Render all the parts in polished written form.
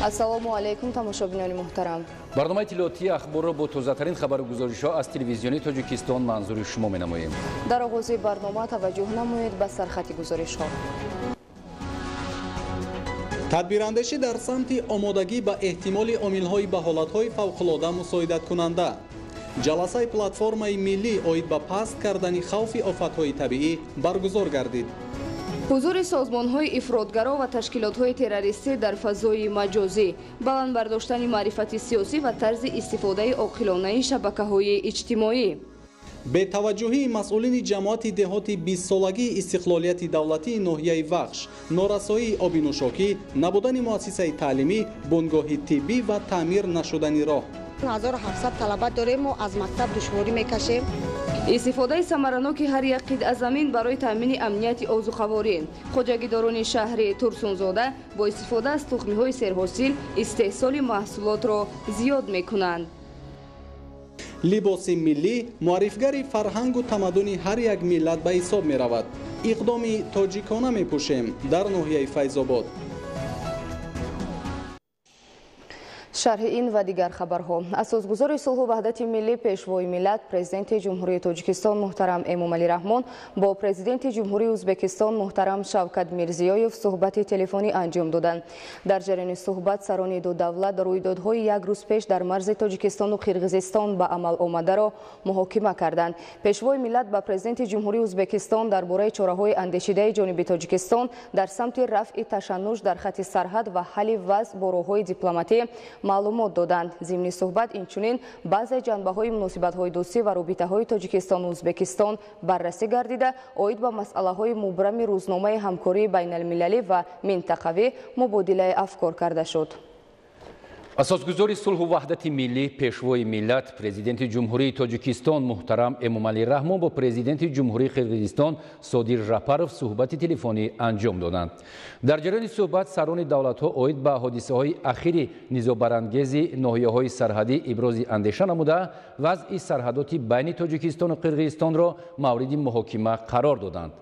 ассалому алайкум тамошобинони муҳтарам. барномаи тилоотии ахборро бо тозатарин хабару гузоришҳо аз телевизиони Тоҷикистон манзури шумо менамоем. дар оғози барнома таваҷҷӯҳ намоед ба сархати гузоришҳо. тадбирандешӣ дар самти омодагӣ ба эҳтимоли омилҳои ба ҳолатҳои фавқулода мусоидаткунанда. ҷаласаи платформаи миллӣ оид ба паст кардани хавфи офатҳои табиӣ баргузор гардид. ҳузури созмонҳои ифротгаро ва ташкилотҳои террористӣ дар фазои маҷозӣ, баландбардоштани маърифати сиёсӣ ва тарзи истифодаи оқилонаи шабакаҳои иҷтимоӣ. бетаваҷҷӯҳии масъулини ҷамоати деҳоти 20-солагии истиқлолияти давлатии ноҳияи Вахш, норасоии оби нӯшокӣ, набудани муассисаи таълимӣ, бунгоҳи тиббӣ ва таъмир нашудани роҳ. 1700 талаба дорем, мо аз мактаб душворӣ мекашем. истифодаи самараноки ҳар як қитъа замин барои таъмини амнияти озуқаворӣ. хоҷагидорони шаҳри Турсунзода бо истифода аз тухмиҳои серҳосил истеҳсоли маҳсулотро зиёд мекунанд. либоси миллӣ муаррифгари фарҳангу тамаддуни ҳар як миллат ба ҳисоб меравад. иқдоми тоҷикона мепӯшем дар ноҳияи Файзобод. шарҳи ин ва дигар хабарҳо. асосгузори сулҳу ваҳдати миллӣ пешвои миллат президенти ҷумҳурии Тоҷикистон муҳтарам Эмомалӣ Раҳмон бо президенти ҷумҳурии Ӯзбекистон муҳтарам Шавкат Мирзиёев суҳбати телефонӣ анҷом доданд. дар ҷараёни суҳбат сарони ду давлат рӯйдодҳои як рӯз пеш дар марзи Тоҷикистону Қирғизистон ба амал омадаро муҳокима карданд. пешвои миллат ба президенти ҷумҳурии Ӯзбекистон дар бораи чораҳои андешидаи ҷониби Тоҷикистон дар самти рафъи ташаннуш дар хати сарҳад ва ҳалли вазъ бо роҳҳои дипломатӣ маълумот доданд. зимни суҳбат инчунин баъзе ҷанбаҳои муносибатҳои дӯстӣ ва робитаҳои Тоҷикистону Ӯзбекистон баррасӣ гардида, оид ба масъалаҳои мубрами рӯзномаи ҳамкории байналмилалӣ ва минтақавӣ мубодилаи афкор карда шуд. асосгузори сулҳу ваҳдати миллӣ пешвои миллат президенти ҷумҳурии Тоҷикистон муҳтарам Эмомалӣ Раҳмон бо президенти ҷумҳурии Қирғизистон Содир Жапаров суҳбати телефонӣ анҷом доданд. дар ҷараёни суҳбат сарони давлатҳо оид ба ҳодисаҳои ахири низобарангези ноҳияҳои сарҳадӣ ибрози андеша намуда, вазъи сарҳадоти байни Тоҷикистону Қирғизистонро мавриди муҳокима қарор доданд.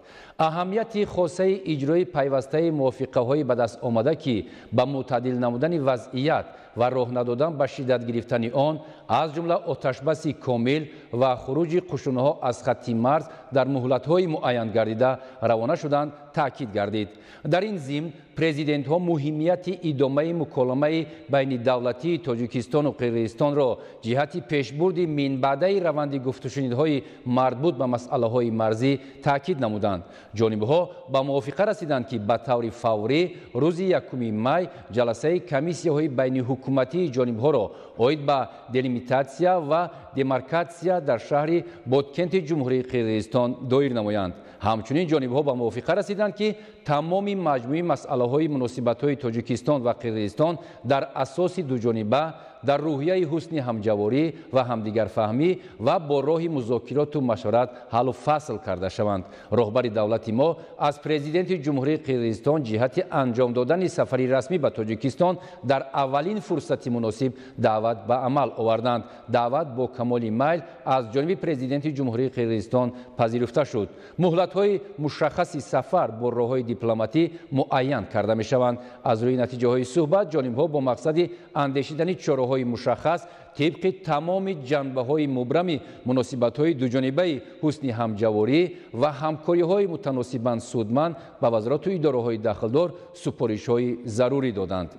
аҳамияти хосаи иҷрои пайвастаи мувофиқаҳои ба даст омада ки ба мӯътадил намудани вазъият ва роҳ надодан ба шиддат гирифтани он, аз ҷумла оташбаси комил ва хуруҷи қушунаҳо аз хатти марз дар муҳлатҳои муайян гардида равона шуданд, таъкид гардид. дар ин зимн президентҳо муҳимияти идомаи муколамаи байни давлатии Тоҷикистону Қирғизистонро ҷиҳати пешбурди минбаъдаи раванди гуфтушунидҳои марбут ба масъалаҳои марзӣ таъкид намуданд. ҷонибҳо ба мувофиқа расиданд ки ба таври фаврӣ рӯзи 1 май ҷаласаи комиссияҳои байниҳукуматии ҷонибҳоро оид ба делимитатсия ва демаркатсия дар шаҳри Бодкенти ҷумҳурии Қирғизистон доир намоянд. ҳамчунин ҷонибҳо ба мувофиқа расиданд ки тамоми маҷмӯи масъалаҳои муносибатҳои Тоҷикистон ва Қирғизистон дар асоси дуҷониба дар рӯҳияи ҳусни ҳамҷаворӣ ва ҳамдигарфаҳмӣ ва бо роҳи музокироту машварат ҳаллу фасл карда шаванд. роҳбари давлати мо аз президенти ҷумҳурии Қирғизистон ҷиҳати анҷом додани сафари расмӣ ба Тоҷикистон дар аввалин фурсати муносиб даъват ба амал оварданд. даъват бо камоли майл аз ҷониби президенти ҷумҳурии Қирғизистон пазируфта шуд. муҳлатҳои мушаххаси сафар бо роҳҳои дипломатӣ муайян карда мешаванд. аз рӯи натиҷаҳои суҳбат ҷонибҳо бо мақсади андешидани чораҳои мушаххас тибқи тамоми ҷанбаҳои мубрами муносибатҳои дуҷонибаи ҳусни ҳамҷаворӣ ва ҳамкориҳои мутаносибан судманд ба вазарату идораҳои дахлдор супоришҳои зарурӣ доданд.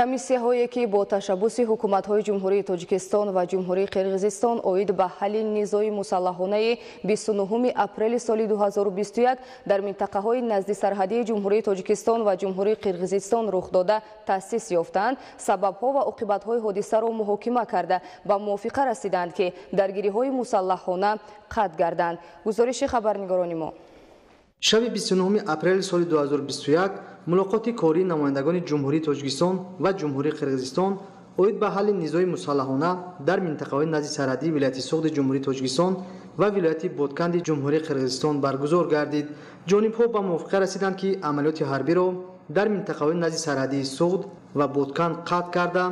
комиссияҳое ки бо ташаббуси ҳукуматҳои ҷумҳурии Тоҷикистон ва ҷумҳурии Қирғизистон оид ба ҳалли низои мусаллаҳонаи 29 апрели соли 2021 дар минтақаҳои назди сарҳадии ҷумҳурии Тоҷикистон ва ҷумҳурии Қирғизистон рух дода таъсис ёфтанд, сабабҳо ва оқибатҳои ҳодисаро муҳокима карда ба мувофиқа расиданд ки даргириҳои мусаллаҳона қатъ гарданд. гузориши хабарнигорони мо. шаби 29 апрели соли 2021 мулоқоти кории намояндагони ҷумҳурии Тоҷикистон ва ҷумҳурии Қирғизистон оид ба ҳалли низои мусаллаҳона дар минтақаҳои назди сарҳадии вилояти Суғди ҷумҳурии Тоҷикистон ва вилояти Бодканди ҷумҳурии Қирғизистон баргузор гардид. ҷонибҳо ба мувофиқа расиданд ки амалиёти ҳарбиро дар минтақаҳои назди сарҳадии Суғд ва Бодканд қатъ карда,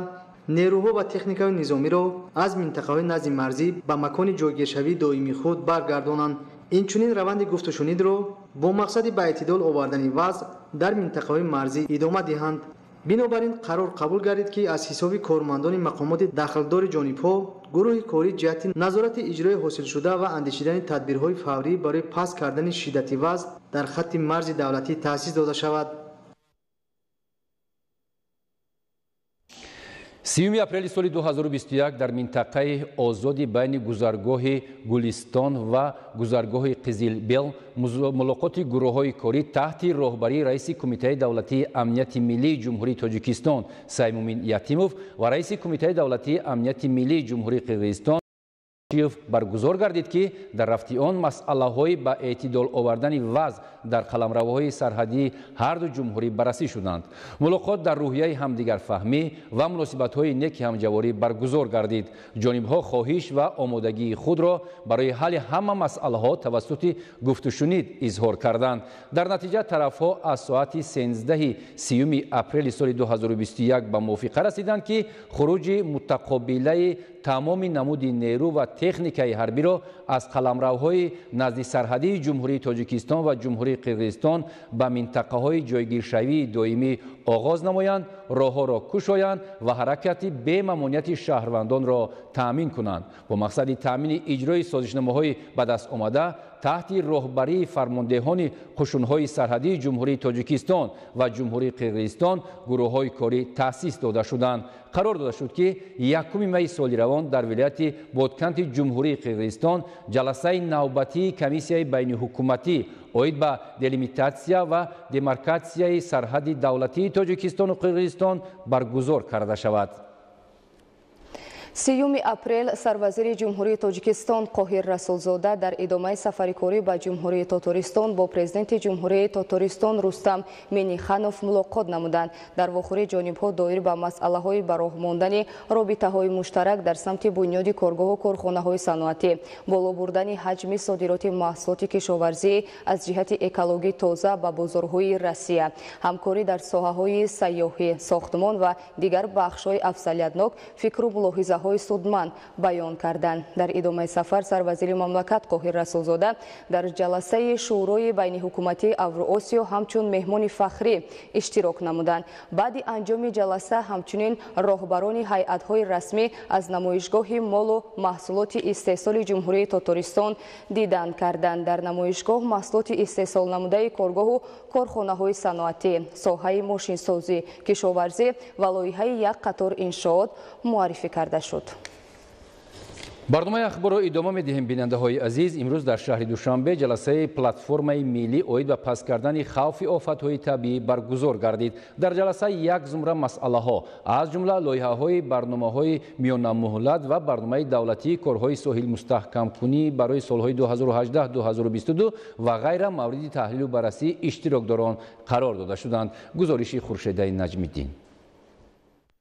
нерӯҳо ва техникаи низомиро аз минтақаҳои назди марзӣ ба макони ҷойгиршавии доимии худ баргардонанд. инчунин раванди гуфтушунидро бо мақсади ба эътидол овардани вазъ дар минтақаҳои марзӣ идома диҳанд. بنابر این قرار قبول گردید که از حساب کارمندان مقامات دخلدار جانب‌ها گروه کاری جهت نظارت اجرای حاصل شده و اندیشیدن تدبیرهای فوری برای پس کردن شدت وضع در خط مرز دولتی تأسیس داده شود. 30 اپریل سال 2021 در منطقه آزادی بین گذرگاه گلستان و گذرگاه قزلبل ملاقات گروه‌های کاری تحت راهبری رئیس کمیته دولتی امنیت ملی جمهوری تاجیکستان سیمومین یتیموف و رئیس کمیته دولتی امنیت ملی جمهوری قرقیزستان برگزار گردید که در رفت آن مسئله‌های با اعتدال آوردن وضع در قلمروهای سرحدی هر دو جمهوری بررسی شدند. ملاقات در روحیه همدیگر فهمی و مناسبت‌های نیک همجواری برگزار گردید. جانب‌ها خواهش و آمادگی خود را برای حل همه مسئله‌ها توسط گفت و شنید اظهار کردند. در نتیجه طرف‌ها از ساعت 13 30 اپریل سال 2021 به موافقه رسیدند که خروج متقابله تمام نمود نیرو و تکنیکای حربی را از قلمروهای نزد سرحدی جمهوری تاجیکستان و جمهوری قرقیزستان به منطقه‌های جایگیرشوی دائمی آغاز نمایند، راه‌ها را گشایند و حرکت بی ممانعت شهروندان را تأمین کنند. با مقصد تأمین اجرای سازشنامه‌های به دست آمده تحت راهبری فرماندهان قشون‌های سرحدی جمهوری تاجیکستان و جمهوری قرقیزستان گروه‌های کاری تأسیس داده شدند. قرار داده شد که 1 می سال روان در ولایت بادکنت جمهوری قرقیزستان جلسه نوبتی کمیسیای بین حکومتی اوید به دلیمیتاسیا و دیمارکاسیای سرحدی دولتی تاجیکستان و قرقیزستان برگزار کرده شود. 30 اپریل سروزیر جمهوری تاجیکستان قاهر رسولزاده در ادامه سفر کاری به جمهوری تاتارستان با پرزیدنت جمهوری تاتارستان رستم مینیخانوف ملاقات نمودند. در واخور جانب‌ها دایر به مسئله‌های به راه ماندن رابطه‌های مشترک در سمت بنیاد کارگاه و کارخانه‌های صنعتی، بالا بردن حجم صادرات محصولات کشاورزی از جهت اکولوژی تازه به بازارهای روسیه، همکاری در ساحه‌های سیاحی، ساختمان و دیگر بخش‌های افضلیتناک فکر و ملاحظه‌های سودمند بیان کردند. در ادامه سفر سروزیر مملکت قاهر رسولزاده در جلسه شورای بین حکومتی اوراسیا همچون مهمان فخری اشتراک نمودند. بعد انجام جلسه همچنین راهبران هیئت‌های رسمی از نمایشگاه مال و محصولات استحصال جمهوری تاتارستان دیدن کردند. در نمایشگاه محصولات استحصال نموده کارگاه و کارخانه‌های صنعتی، ساحه ماشینسازی، کشاورزی و لایحه یک قطار انشاءات معرفی کرده شد. برنامه اخبار را ادامه می‌دهیم. بیننده‌های عزیز، امروز در شهر دوشنبه جلسه پلتفرم ملی اوید به پس کردن خوف آفت‌های طبیعی برگزار گردید. در جلسه یک زمره مسئله‌ها از جمله لایحه‌های برنامه‌های میان مهلت و برنامه دولتی کارهای ساحل مستحکم کنی برای سال‌های 2018-2022 و غیره مورد تحلیل و بررسی اشتراکداران قرار داده شدند. گزارش خورشیده نجمی‌الدین.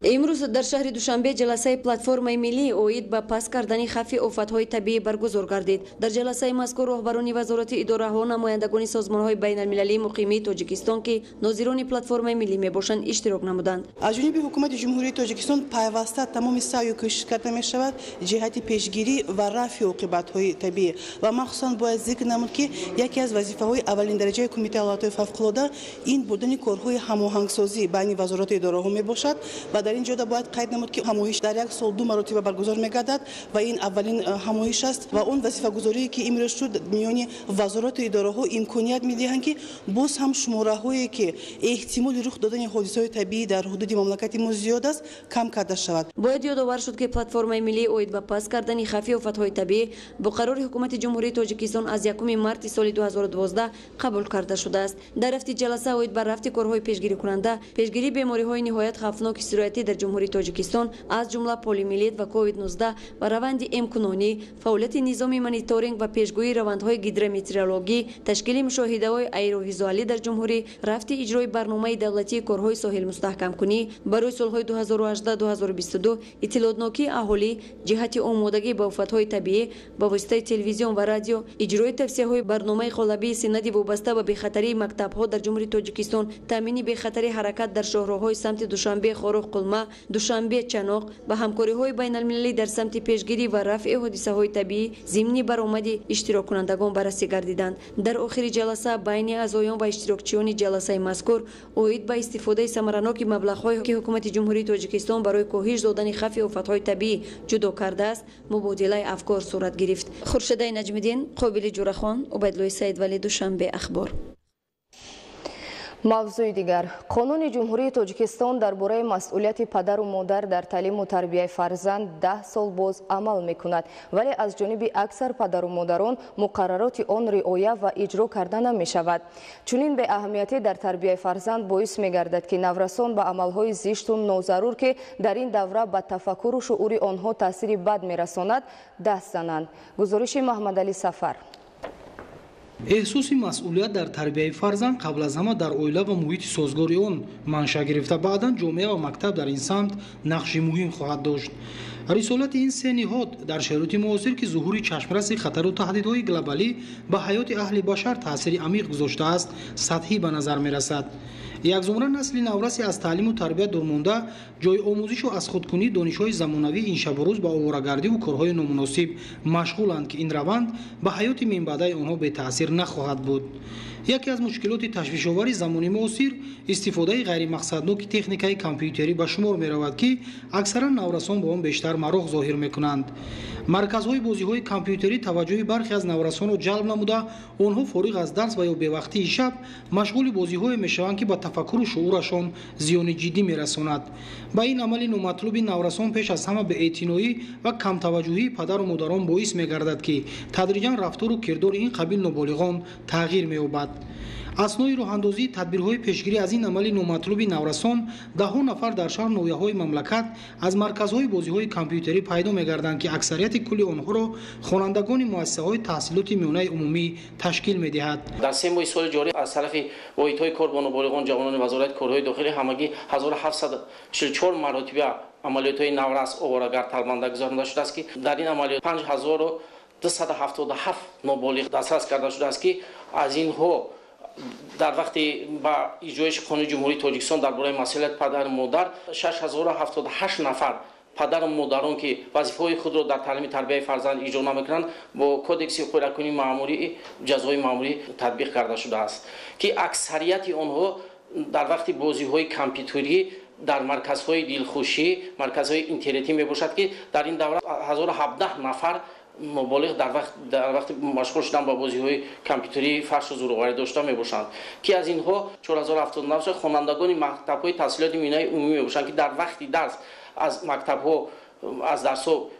امروز در شهر دوشنبه جلسه پلتفرم ملی اوید به پس کردن خفی آفت‌های طبیعی برگزار گردید. در جلسه مذکور رهبران وزارت اداره‌ها، نمایندگان سازمان‌های بین‌المللی مقیمی تاجیکستان که ناظران پلتفرم ملی میباشند اشتراک نمودند. از جانب حکومت جمهوری تاجیکستان پیوسته تمام سعی و کوشش کرده می‌شود جهت پیشگیری و رفع عاقبت‌های طبیعی و مخصوصاً باید ذکر نمود که یکی از وظیفه‌های اولین درجه کمیته حالات فوق‌العاده این بردن کارهای هماهنگسازی بین وزارت اداره‌ها میباشد و در اینجا باید قید نمود که همایش در یک سال 2 مرتبه برگزار می‌گردد و این اولین همایش است و اون وظیفه گذاری که امروز شد میان وزارت اداره‌ها امکانیت می‌دهند که باز هم شماره‌هایی که احتمال رخ دادن حادثه‌های طبیعی در حدود مملکت ما زیاد است کم کرده شود. باید یادآور شد که پلتفرم ملی اوید به پس کردن خفی آفت‌های طبیعی با قرار حکومت جمهوری تاجیکستان از 1 مارس سال 2012 قبول کرده شده است. در رفت جلسه اوید بر رفت کارهای پیشگیری کننده، پیشگیری بیماری‌های نهایت خطرناک سرایتی در جمهوری تاجیکستان از جمله پلیومیلیت و کووید 19 و روند امکنونی، فعالیت نظام مانیتورینگ و پیشگویی روندهای گیدرومترولوژی، تشکیل مشاهده‌های ایروویزوالی در جمهوری، رفت اجرای برنامه دولتی کارهای ساحل مستحکم کنی برای سال‌های 2018-2022، اطلاعاتناکی اهالی جهت آمادگی به آفت‌های طبیعی با واسطه تلویزیون و رادیو، اجرای توصیه‌های برنامه قالبی سند وابسته به بی‌خطری مکتب‌ها در جمهوری تاجیکستان، تامین بی‌خطری حرکت در شاهراه‌های سمت دوشنبه، خاروخ، Дума, Душанбе, Чаноқ ба ҳамкориҳои байналмилалӣ дар самти пешгирӣ ва рафъи ҳодисаҳои табиӣ зимни баромади иштироккунандагон баррасӣ гардиданд. Дар охири ҷаласа байни аъзоён ва иштирокчиёни ҷаласаи мазкур оид ба истифодаи самараноки маблағҳое ки ҳукумати ҷумҳурии Тоҷикистон барои коҳиш додани хаффи офатҳои табиӣ ҷудо кардааст, мубодилаи афкор сурат гирифт. Хуршедаи Наҷмиддин, Қобили Ҷурахон, Убайдуллои Саидвали, Душанбе, Ахбор. мавзӯи дигар, қонуни ҷумҳурии Тоҷикистон дар бораи масъулияти падару модар дар таълиму тарбияи фарзанд 10 сол боз амал мекунад, вале аз ҷониби аксар падару модарон муқаррароти он риоя ва иҷро карда намешавад. Чунин беаҳамиятӣ дар тарбияи фарзанд боис мегардад ки наврасон ба амалҳои зишту нозарур ки дар ин давра ба тафаккуру шуъури онҳо таъсири бад мерасонад, даст зананд. Гузориши Маҳмадалӣ Сафар. эҳсоси масъулият дар тарбияи фарзанд қабл аз ҳама дар оила ва муҳити созгори он маншаъ гирифта, баъдан ҷомеа ва мактаб дар ин самт нақши муҳим хоҳад дошт. рисолати ин се ниҳод дар шароити муосир ки зуҳури чашмраси хатару таҳдидҳои глобалӣ ба ҳаёти аҳли башар таъсири амиқ гузоштааст, сатҳӣ ба назар мерасад. як зумра насли навраси аз таълиму тарбия дурмонда ҷойи омӯзишу аз худкунӣ донишҳои замонавӣ ин шабурӯз ба оварагардиву корҳои номуносиб машғуланд ки ин раванд ба ҳаёти минбаъдаи онҳо бетаъсир нахоҳад буд. яке аз мушкилоти ташвишовари замони муосир истифодаи ғайримақсадноки техникаи компютерӣ ба шумор меравад ки аксаран наврасон бо он бештар мароғ зоҳир мекунанд. марказҳои бозиҳои компютерӣ таваҷҷӯҳи бархе аз наврасонро ҷалб намуда, онҳо фориғ аз дарс ва ё бевақтии шаб машғули бозиҳое мешаванд ки ба тафаккуру шуурашон зиёни ҷиддӣ мерасонад. ба ин амали номатлуби наврасон пеш аз ҳама беэътиноӣ ва камтаваҷҷӯҳии падару модарон боис мегардад ки тадриҷан рафтору кирдори ин қабил ноболиғон тағйир меёбад. аснои роҳандозии тадбирҳои пешгирӣ аз ин амали номатлуби наврасон, даҳҳо нафар дар шаҳр ноҳияҳои мамлакат аз марказҳои бозиҳои компютерӣ пайдо мегарданд ки аксарияти кулли онҳоро хонандагони муассисаҳои таҳсилоти миёнаи умумӣ ташкил медиҳад. дар 3 моҳи соли ҷорӣ аз тарафи воҳидҳои кор бо ноболиғон ҷавонони вазорати корҳои дохилӣ ҳамагӣ 1744 маротиба амалиётҳои наврас оворагард талбанда гузаронда шудааст ки дар ин амалиёт 5277 ноболиғ дастрас карда шудааст ки аз инҳо дар вақти ба иҷрои қонуни ҷумҳурии Тоҷикистон дар бораи масъулияти падару модар 6078 нафар падару модарон ки вазифаҳои худро дар таълими тарбияи фарзанд иҷро намекунанд бо кодекси ҳуқуқи ракунӣ маъмурӣ ҷазои маъмурӣ татбиқ карда шудааст ки аксарияти онҳо дар вақти бозиҳои компютерӣ дар марказҳои дилхушӣ, марказҳои интернетӣ мебошад ки дар ин давра 1017 нафар ноболиғ дар вақти машғул шудан ба бозиҳои компютерӣ фахшу зуроварӣ дошта мебошанд ки аз инҳо 4079 хонандагони мактабҳои таҳсилоти миёнаи умумӣ мебошанд ки дар вақти дарс аз мактабҳо аз дарсҳо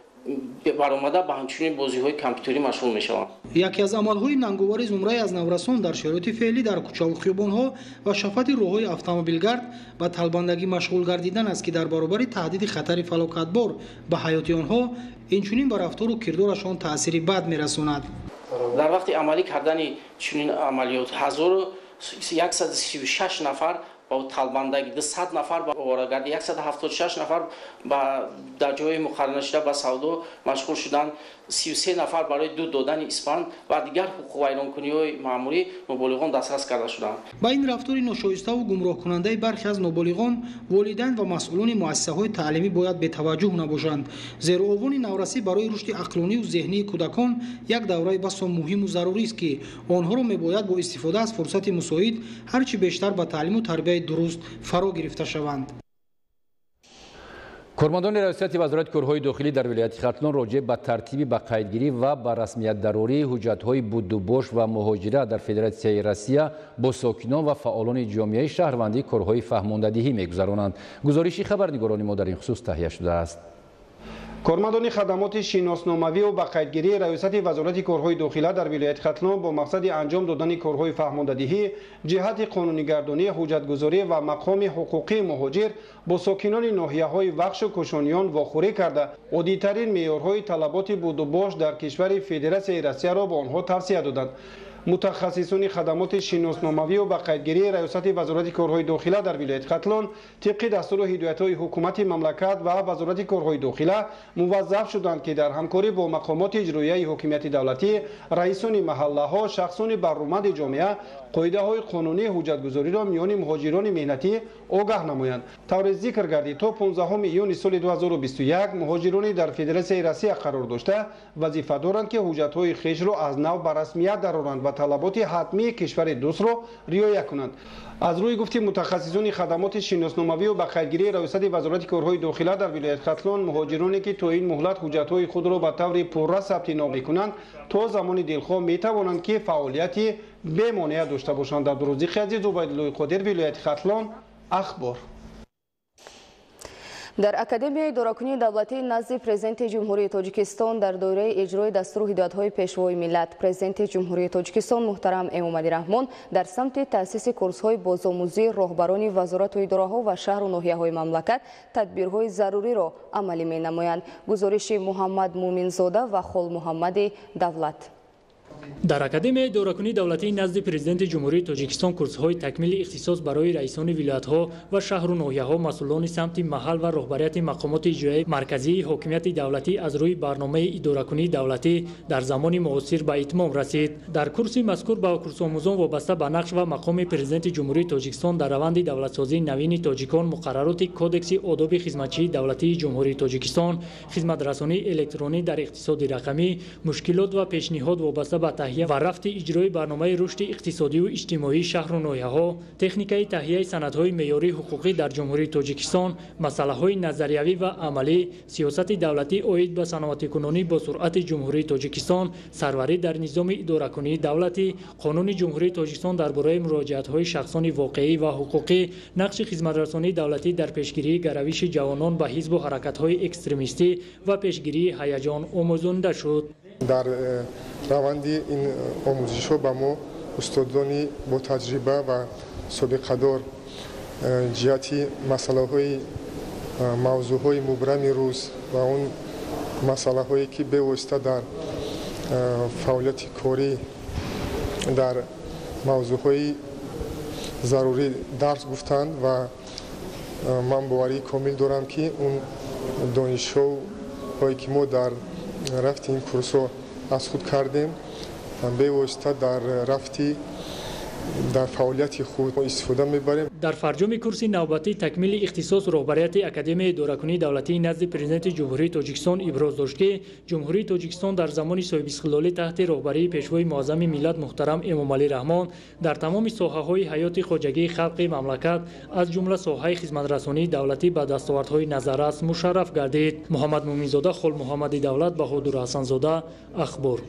баромада ба ҳамчунин бозиҳои компютерӣ машғул мешаванд. яке аз амалҳои нанговари зумраи аз наврасон дар шароити феълӣ дар кӯчаву хиёбонҳо ва шафати роҳҳои автомобилгард ба талбандагӣ машғул гардидан аст ки дар баробари таҳдиди хатари фалокатбор ба ҳаёти онҳо инчунин ба рафтору кирдорашон таъсири бад мерасонад. дар вақти амалӣ кардани чунин амалиёт 1136 нафар با طالباندگی 200 نفر با اوارگردی 176 نفر با در جای مقرر شده با سودا مشغول شدن 33 نفر برای دود دادن اسپند و دیگر حقوق ویرانکنی‌های مأموری نابالغان دسترس کرده شدند. با این رفتار ناشایسته و گمراه کننده برخی از نابالغان والدین و مسئولان مؤسسه‌های تعلیمی باید به توجه نباشند، زیرا عنوان نورسی برای رشد عقلانی و ذهنی کودکان یک دوره بسیار مهم و ضروری است که آنها را می‌باید با استفاده از فرصت مساعد هرچی بیشتر به تعلیم و تربیت درست فرا گرفته شوند. کارمندان ریاست وزارت کارهای داخلی در ولایت ختلان راجع به ترتیب به قیدگیری و به رسمیت دروری حجت‌های بودوباش و مهاجرت در فدراسیای روسیه با ساکنان و فعالان جامعه شهروندی کارهای فهماندهی می‌گذرانند. گزارشی خبرنگاران ما در این خصوص تهیه شده است. کارمندان خدمات شناسناموی و با قیدگیری ریاست وزارت کارهای داخلی در ولایت ختلان با مقصد انجام دادن کارهای فهماندهی جهت قانونی‌گردانی حجت‌گذاری و مقام حقوقی مهاجر با ساکنان ناحیه‌های وخش و کوشانیان واخوری کرده عالی‌ترین معیارهای طلبات بودوباش در کشور فدراسیای روسیه را به آنها توصیه دادند. متخصصان خدمات شناسناموی و به قیدگیری ریاست وزارت کارهای داخله در ولایت ختلان طبق دستور و هدایت‌های حکومت مملکت و وزارت کارهای داخله موظف شدند که در همکاری با مقامات اجرایی حکومت دولتی، رئیسان محله‌ها، شخصان برآمد جامعه قاعده‌های قانونی حجت‌گذاری را میان مهاجران مهنتی آگاه نمایند. طور ذکر گردید تا 15 ایون سال 2021 مهاجرانی در فدراسیون روسیه قرار داشته وظیفه دارند که حجت‌های خویش را از نو به رسمیت درآورند و طلبات حتمی کشور دوست را رعایت کنند. از روی گفته متخصصان خدمات شناسناموی و به قیدگیری ریاست وزارت کارهای داخله در ولایت ختلان مهاجرانی که تا این مهلت حجت‌های خود را به طور پررو ثبت نام می‌کنند تا زمان دلخواه می‌توانند که فعالیتی بی‌مانع داشته باشند. در روزی عزیز عبیدالله قادر ولایت ختلان اخبار. در اکادمی اداره‌کنی دولتی نزد پرزیدنت جمهوری تاجیکستان در دوره اجرای دستور و هدایت‌های پیشوای ملت پرزیدنت جمهوری تاجیکستان محترم امومعلی رحمان در سمت تأسیس کورس‌های بازآموزی راهبران وزارت و اداره‌ها و شهر و ناحیه‌های مملکت تدبیرهای ضروری را عملی می‌نمایند. گزارش محمد مومنزاده و خول محمد دولت. در اکادمی اداره‌کنی دولتی نزد پرزیدنت جمهوری تاجیکستان کورس‌های تکمیل اختصاص برای رئیسان ولایت‌ها و شهر و ناحیه‌ها مسئولان سمت محل و رهبریت مقامات اجرایی مرکزی حکومت دولتی از روی برنامه اداره‌کنی دولتی در زمان معاصر به اتمام رسید. در کورس مذکور با کورس آموزان وابسته به نقش و مقام پرزیدنت جمهوری تاجیکستان در روند دولت‌سازی نوین تاجیکان مقررات کودکس آداب خدمتچی دولتی جمهوری تاجیکستان، خدمت رسانی الکترونی در اقتصاد رقمی، مشکلات و پیشنهاد وابسته به تهیه و رفت اجرای برنامه رشد اقتصادی و اجتماعی شهر و ناحیه‌ها، تکنیکای تهیه سندهای معیاری حقوقی در جمهوری تاجیکستان، مسائل نظریوی و عملی، سیاست دولتی عاید به صنعت‌کنونی با سرعت جمهوری تاجیکستان، سروری در نظام اداره‌کنی دولتی، قانون جمهوری تاجیکستان درباره مراجعت‌های شخصان واقعی و حقوقی، نقش خدمت‌رسانی دولتی در پیشگیری گرویش جوانان به حزب و حرکت‌های اکستریمیستی و پیشگیری هیجان آموزانده شد. در روند این آموزش‌ها به ما استادانی با تجربه و سابقه‌دار جهتی مسائل‌های موضوع‌های مبرم روز و اون مسائل‌هایی که به واسطه در فعالیت کاری در موضوع‌های ضروری درس گفتند و من باوری کامل دارم که اون دانش‌هایی که ما در رفت این کورس‌ها از خود کردیم به واسطه در رفتی در فعالیت خود استفاده می‌بریم. در فرجام کورس نوبتی تکمیل اختصاص رهبریت اکادمی اداره‌کنی دولتی نزد پرزیدنت جمهوری تاجیکستان ابراز داشت که جمهوری تاجیکستان در زمان صاحب استقلالی تحت رهبری پیشوای معظم ملت محترم امومعلی رحمان در تمام ساحه‌های حیات خواجگی خلق مملکت از جمله ساحه خدمت‌رسانی دولتی به دستاوردهای نظررس مشرف گردید. محمد مومنزاده، خول محمد دولت، بهادر حسنزاده، اخبار.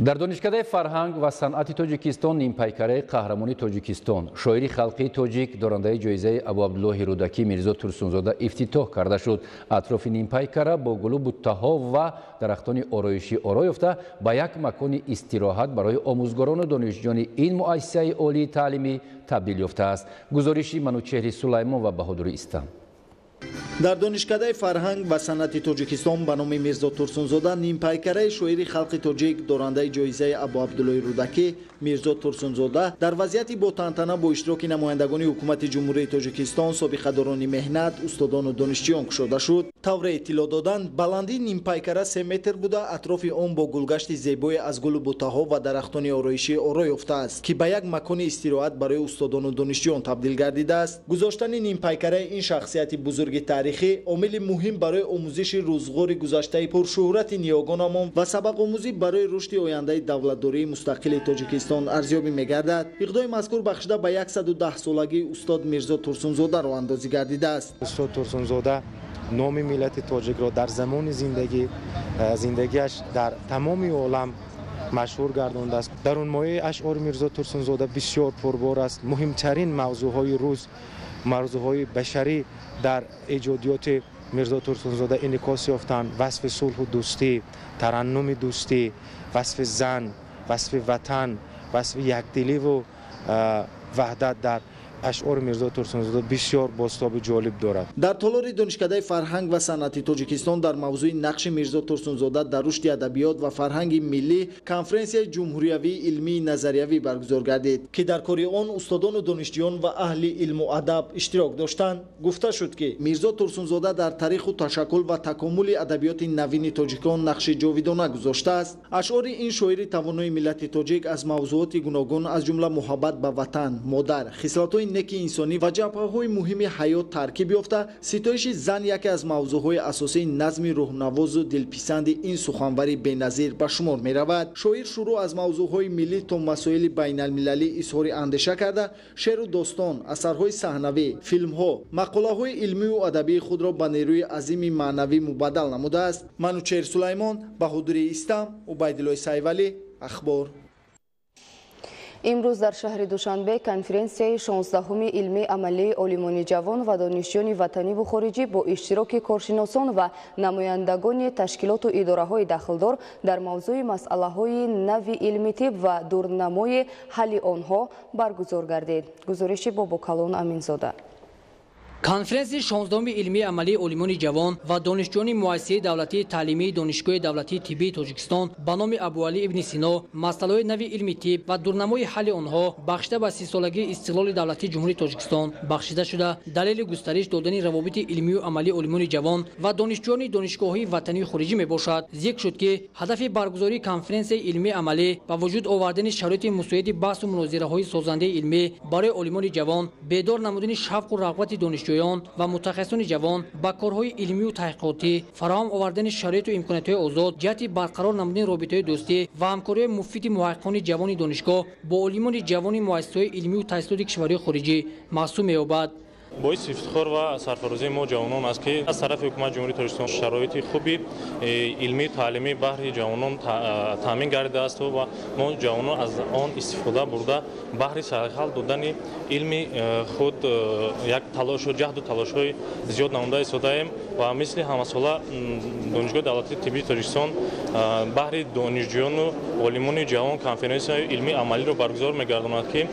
در دانشکده فرهنگ و صنعت تاجیکستان نیمپیکره قهرمانی تاجیکستان شاعری خلقی تاجیک دارنده جایزه ابو عبدالله رودکی میرزا ترسونزاده افتتاح کرده شد. اطراف نیمپیکره با گل و بوته‌ها و درختان آرایشی آرای یافته به یک مکان استراحت برای آموزگاران و دانشجویان این مؤسسه عالی تعلیمی تبدیل یافته است. گزارش منوچهر سلیمان و بهادر استان. در دانشکده فرهنگ و صنعت تاجیکستان به نام میرزا ترسونزاده نیمپیکره شاعری خلق تاجیک دارنده جایزه ابو عبدالله رودکی میرزا ترسونزاده در وضعیتی با تنتنه با اشتراک نمایندگان حکومت جمهوری تاجیکستان، سابقه‌داران مهنت، استادان و دانشجویان گشوده شد. طور اطلاع دادند بلندی نیمپیکره 3 متر بوده، اطراف آن با گلگشت زیبای از گل و بوته‌ها و درختان آرایشی آرای یافته است که به یک مکان استراحت برای استادان و دانشجویان تبدیل گردیده است. گذاشتن نیمپیکره این شخصیت بزرگ تاریخی عامل مهم برای آموزش روزگار گذشته پرشهرت نیاگانمان و سبق آموزی برای رشد آینده دولتداری مستقل تاجیکستان ارزیابی می‌گردد. اقدام مذکور بخشیده به 110 سالگی استاد میرزا ترسونزاده را اندازی گردیده است. استاد ترسونزاده نام ملت تاجیک را در زمان زندگیش در تمام عالم مشهور گردانده است. در اون مایه اشعار میرزا ترسونزاده بسیار پربار است. مهمترین موضوعهای روز موضوعهای بشری در ایجادیات میرزا ترسونزاده انعکاس یافتند. وصف صلح و دوستی، ترنم دوستی، وصف زن، وصف وطن، وصف یکدلی و وحدت در اشعار میرزا ترسونزاده بسیار بازتاب جالب دارد. در تالار دانشکده فرهنگ و صنعت تاجیکستان در موضوع نقش میرزا ترسونزاده در رشد ادبیات و فرهنگ ملی کنفرانسیای جمهوریوی علمی نظریوی برگزار گردید که در کار آن استادان و دانشجویان و اهل علم و ادب اشتراک داشتند. گفته شد که میرزا ترسونزاده در تاریخ و تشکل و تکامل ادبیات نوین تاجیکان نقش جاودانه گذاشته است. اشعار این شاعر توانای ملت تاجیک از موضوعات گوناگون از جمله محبت به وطن، مادر، خصلت‌های نیک انسانی و جنبه‌های مهم حیات ترکیب یافته، ستایش زن یکی از موضوعهای اساسی نظم روح‌نواز و دلپسند این سخنوری بی‌نظیر به شمار می‌رود. شاعر شروع از موضوعهای ملی تا مسائل بین‌المللی اظهار اندیشه کرده، شعر و داستان، اثرهای صحنوی، فیلم‌ها، مقاله‌های علمی و ادبی خود را به نیروی عظیم معنوی مبادل نموده است. منوچهر سلیمان، بهادری استم، عبیدالله سیولی، اخبار. امروز در شهر دوشنبه کنفرانسیای 16 علمی عملی عالمان جوان و دانشجویان وطنی و خارجی با اشتراک کارشناسان و نمایندگان تشکیلات و اداره‌های داخلدار در موضوع مسئله‌های نو علمی طب و دورنمای حل آنها برگزار گردید. گزارش با بوکالون امینزاده. کنفرانس 16 علمی عملی عالمان جوان و دانشجویان مؤسسه دولتی تعلیمی دانشگاه دولتی طبی تاجیکستان به نام ابوعلی ابن سینا مسائل نو علمی طب و دورنمای حل آنها بخشیده به 30 سالگی استقلال دولتی جمهوری تاجیکستان بخشیده شده دلیل گسترش دادن روابط علمی و عملی عالمان جوان و دانشجویان دانشگاه‌های وطنی و خارجی میباشد. ذکر شد که هدف برگزاری کنفرانس علمی عملی با وجود آوردن شرایط مساعد بحث و مناظره‌های سازنده علمی برای عالمان جوان، بیدار نمودن شوق و رغبت دانشجویان و متخصصان جوان با کارهای علمی و تحقیقاتی، فراهم آوردن شرایط و امکانات‌های آزاد جهت برقرار نمودن رابطه‌های دوستی و همکاری مفید محققان جوان دانشگاه با عالمان جوان مؤسسه‌های علمی و تحصیلات کشورهای خارجی محسوب می‌یابد. باعث افتخار و سرفرازی ما جوانان است که از طرف حکومت جمهوری تاجیکستان شرایط خوبی علمی تعلیمی برای جوانان تامین گردیده است و ما جوانان از آن استفاده برده برای سرحال دادن علمی خود یک تلاش و جهد و تلاش های زیاد نموده ایستاده‌ایم و مثل همساله دانشگاه دولتی طبی تاجیکستان برای دانشجویان و عالمان جوان کنفرانس علمی عملی را برگزار می‌گرداند که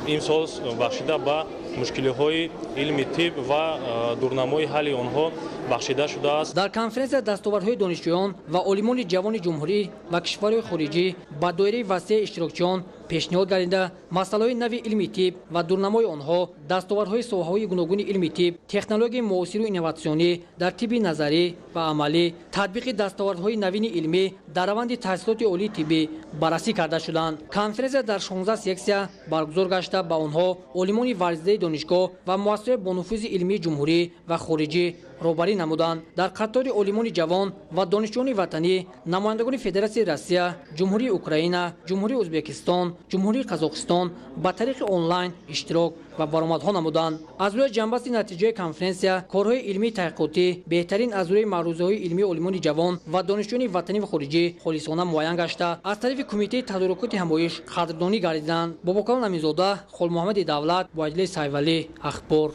امسال بخشیده به مشکل‌های علمی طب و دورنمای حل آنها بخشیده شده است. در کنفرانس دستاوردهای دانشجویان و عالمان جوان جمهوری و کشورهای خارجی با دایره وسیع اشتراکچیان پیشنهاد گردیده مسائل نو علمی طب و دورنمای آنها، دستاوردهای ساحه‌های گوناگون علمی طب، تکنولوژی معاصر و اینوواسیونی در طب نظری و عملی، تطبیق دستاوردهای نوین علمی در روند تحصیلات عالی طبی بررسی کرده شدند. کنفرانس در 16 سکسیا برگزار گشته با آنها عالمان ورزیده دانشگاه و مؤسسات با نفوذ علمی جمهوری و خارجی روبری نمودند. در قطار عالمان جوان و دانشجویان وطنی نمایندگان فدراسیون روسیه، جمهوری اوکراین، جمهوری ازبکستان، جمهوری قزاقستان با طریق آنلاین اشتراک و برآمدها نمودند. از روی جنبست نتیجه کنفرانس کارهای علمی تحقیقاتی بهترین از روی معروضه‌های علمی عالمان جوان و دانشجویان وطنی و خارجی خالصانه معین گشته از طرف کمیته تدارکات همایش قدردانی گردیدند. باباکان امیرزاده، خال محمد دولت، عبیدالله سیولی، اخبار.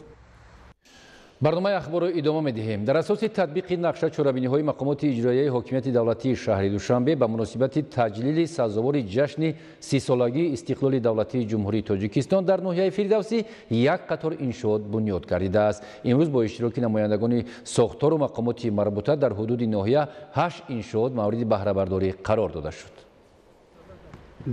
برنامه اخبار رو ادامه می‌دهیم. در اساس تطبیق نقشه چرابینی‌های مقامات اجرایی حاکمیت دولتی شهر دوشنبه به مناسبت تجلیل سازوار جشن 30 سالگی استقلال دولتی جمهوری تاجیکستان در ناحیه فردوسی یک قطار انشاءات بنیاد گردیده است. امروز با اشتراک نمایندگان ساختار و مقامات مربوطه در حدود ناحیه 8 انشاءات مورد بهره برداری قرار داده شد.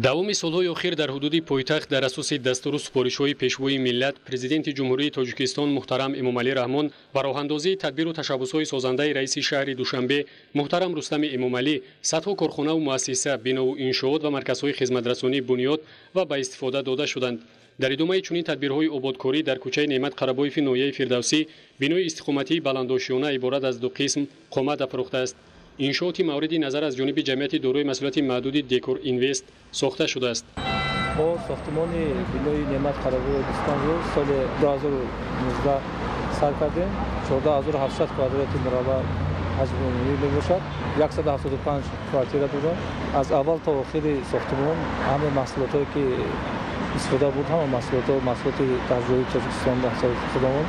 دوام سالهای اخیر در حدود پایتخت در اساس دستور و سپارش‌های پیشوای ملت پرزیدنت جمهوری تاجیکستان محترم امامعلی رحمان و راه‌اندازی تدبیر و تشبس‌های سازنده رئیس شهر دوشنبه محترم رستم امامعلی صدها کارخانه و مؤسسه، بنا و انشاءات و مرکزهای خدمت‌رسانی بنیاد و به استفاده داده شدند. در ادامه چنین تدبیرهای آبادکاری در کوچه نعمت قره‌بایف ناحیه فردوسی بنای استقامتی بلندآشیانه عبارت از دو قسم قامت افروخته است. انشاءات مورد نظر از جانب جمعیت دارای مسئولیت محدود دکور اینوست ساخته شده است. ما ساختمان بنای نعمت قره‌بایف رو سال 2019 سر کردیم. 14700 کوادرات مربع از عمومی میباشد. 175 کوارتیر بوده. از اول تا آخر ساختمان همه محصولاتی که استفاده بود همه محصولات تجاری تاجیکستان به حساب خودمون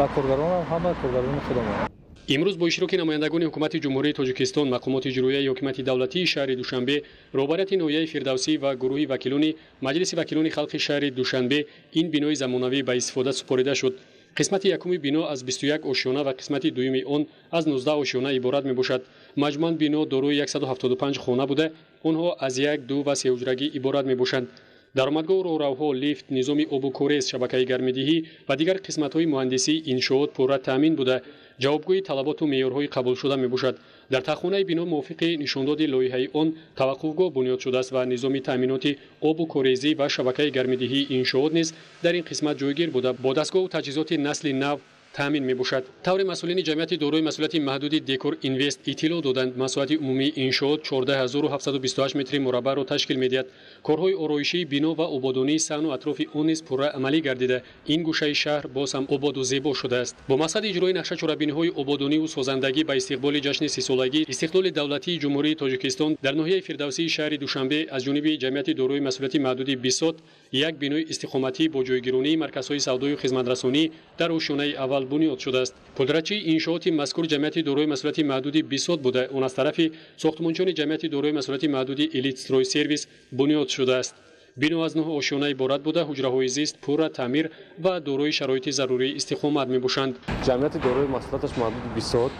و کارگران هم همه کارگران خودمون. امروز با اشتراک نمایندگان حکومت جمهوری تاجیکستان، مقامات اجرایی حکومت دولتی شهر دوشنبه، رهبریت نویای فردوسی و گروه وکیلان مجلس وکیلان خلق شهر دوشنبه این بینای زمانوی به استفاده سپرده شد. قسمت یکم بنا از 21 آشیانه و قسمت دوم آن از 19 آشیانه عبارت میباشد. مجموعاً بنا دارای 175 خانه بوده، آنها از 1، 2 و 3 حجرگی عبارت میباشند. درآمدگاه راهروها، لیفت، نظام آب و کورس، شبکه گرمدهی و دیگر قسمت‌های مهندسی انشاءات پورا تامین بوده. جوابگوی طلبات و معیارهای قبول شده میباشد. در تخانه بنا موافق نشانداد لایحه آن توقفگاه بنیاد شده است و نظام تامینات آب و کورزی و شبکه گرمدهی انشاءات نیز در این قسمت جایگیر بوده. با دستگاه و تجهیزات نسل نو تامین میباشد. طور مسئولین جمعیت دارای مسئولیت محدود دکور اینوست اطلاع دادند مساحت عمومی انشاءات 14728 متر مربع را تشکیل میدهد. کارهای آرایشی بنا و آبادانی صحن و اطراف آن نیز پورا عملی گردیده این گوشه شهر باز هم آباد و زیبا شده است. با مقصد اجرای نقشه چوبینی‌های آبادانی و سازندگی به استقبال جشن 30 سالگی استقلال دولتی جمهوری تاجیکستان در ناحیه فردوسی شهر دوشنبه از جانب جمعیت دارای مسئولیت محدود بیسات یک بینای استقامتی با جایگیری مرکزهای سودای و خدمترسانی در آشیانه اول بنیاد شده است. پودرچی انشاءات مذکور جمعیت دارای مسئولیت محدود بیسات بوده. اون از طرف ساختمانچان جمعیت دارای مسئولیت محدود الیت استروی سرویس بنیاد شده است. بنا از 9 آشیانه عبارت بوده. حجره‌های زیست پورا تعمیر و دارای شرایط ضروری استقامت میباشند. جمعیت دارای مسئولیتش محدود بیسات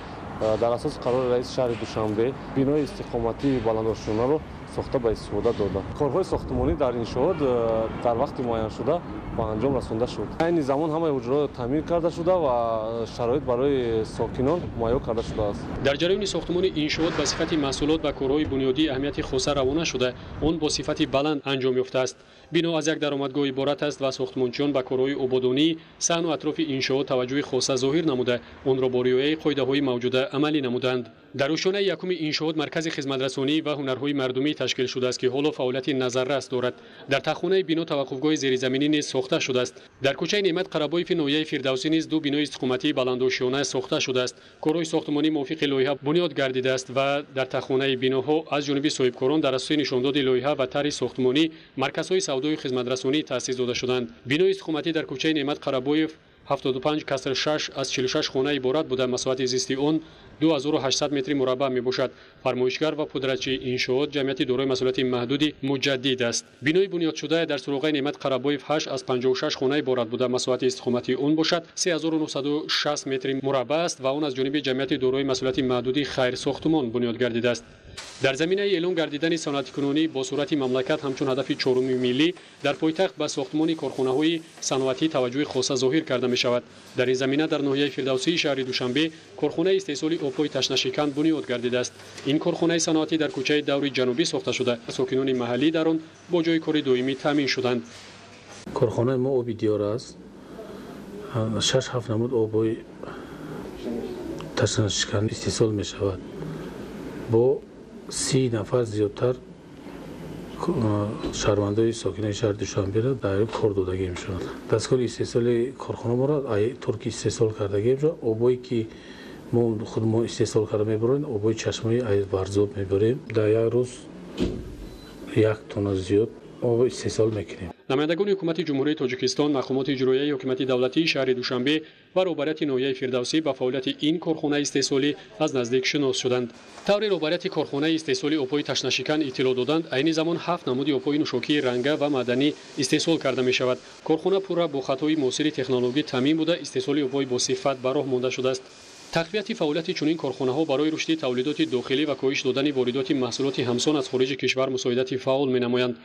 در اساس قرار رئیس شهر دوشنبه بینای استقامتی بلندآشیانه رو ساخته به استفاده داده. کارهای ساختمانی در انشاءات در وقت معین شده به انجام رسانده شد. این زمان همه حجره‌ها تعمیر کرده شده و شرایط برای ساکنان مهیا کرده شده است. در جریان ساختمان انشاءات به صفت محصولات و کارهای بنیادی اهمیت خاصه روانه شده. آن با صفت بلند انجام یافته است. بنا از یک درآمدگاه عبارت است و ساختمانچیان به کارهای آبادانی صحن و اطراف انشاءات توجه خاصه ظاهر نموده. آن را با رعایت قاعده‌های موجوده عملی نمودند. در آشیانه یکم انشاءات مرکز خدمترسانی و هنرهای مردمی تشکیل شده است که حالا فعالیت نظررس دارد. در تخانه بنا توقفگاه زیرزمینی نیز ساخته شده است. در کوچه نعمت قره‌بایف ناحیه فردوسی نیز دو بینای استقامتی بلندآشیانه ساخته شده است. کارهای ساختمانی موافق لایحه بنیاد گردیده است و در تخانه بناها از جانب صاحبکاران در اساس نشانداد لایحه و طرح ساختمانی مرکزهای سودای و خدمترسانی تأسیس داده شدند. بینای استقامتی در کوچه نعمت قره‌بایف 75/6 از 46 خانه عبارت بوده. مساحت زیستی آن 2800 متر مربع می باشد. فرمایشگر و پودرچی انشاءات جمعیت دارای مسئولیت محدود مجدد است. بینای بنیاد شده در سروقه نعمت قره‌بایف 8 از 56 خانه عبارت بوده. مساحت استقامتی آن باشد 3960 متر مربع است و آن از جانب جمعیت دارای مسئولیت محدود خیر ساختمان بنیاد گردیده است. در زمینه اعلان گردیدن صنعت کنونی با صورت مملکت همچون هدف چهارم ملی در پایتخت به ساختمان کارخانه‌های صنعتی توجه خاص ظاهر کرده می شود. در این زمینه در ناحیه فردوسی شهر دوشنبه کارخانه استحصال آب‌های تشنه‌شکن بنیاد گردیده است. این کارخانه صنعتی در کوچه دوری جنوبی ساخته شده. ساکنان محلی در آن با جای کار دائمی تامین شدند. کارخانه ما آبی دیار است. 6-7 نمود آب‌های تشنه‌شکن استحصال می شود. با 30 نفر زیادتر شهروندای ساکنان شهر دوشنبه را در کار دادگی می‌شوند. دستگاه استحصال کارخانه ما را ترکی استحصال کردگی می‌شود. آبی که ما خود ما استحصال کرده می‌بریم، آبی چشمه از ورزاب می‌بریم. در یک روز 1 تن زیاد آب استحصال می‌کنیم. نمایندگان حکومت جمهوری تاجیکستان، مقامات اجرایی حکومت دولتی شهر دوشنبه و رهبریت ناحیه فردوسی با فعالیت این کارخانه استحصالی از نزدیک شناس شدند. طور رهبریت کارخانه استحصال آب‌های تشنه‌شکن اطلاع دادند عین زمان 7 نمود آب‌های نوشاکی رنگه و معدنی استحصال کرده می‌شود. کارخانه پورا با خطای موثر تکنولوژی تامین بوده. استحصال آب‌های با صفت به راه مانده شده است. تقویت فعالیت چنین کارخانه‌ها برای رشد تولیدات داخلی و کاهش دادن واردات محصولات همسان از خارج کشور مساعدت فعال می‌نمایند.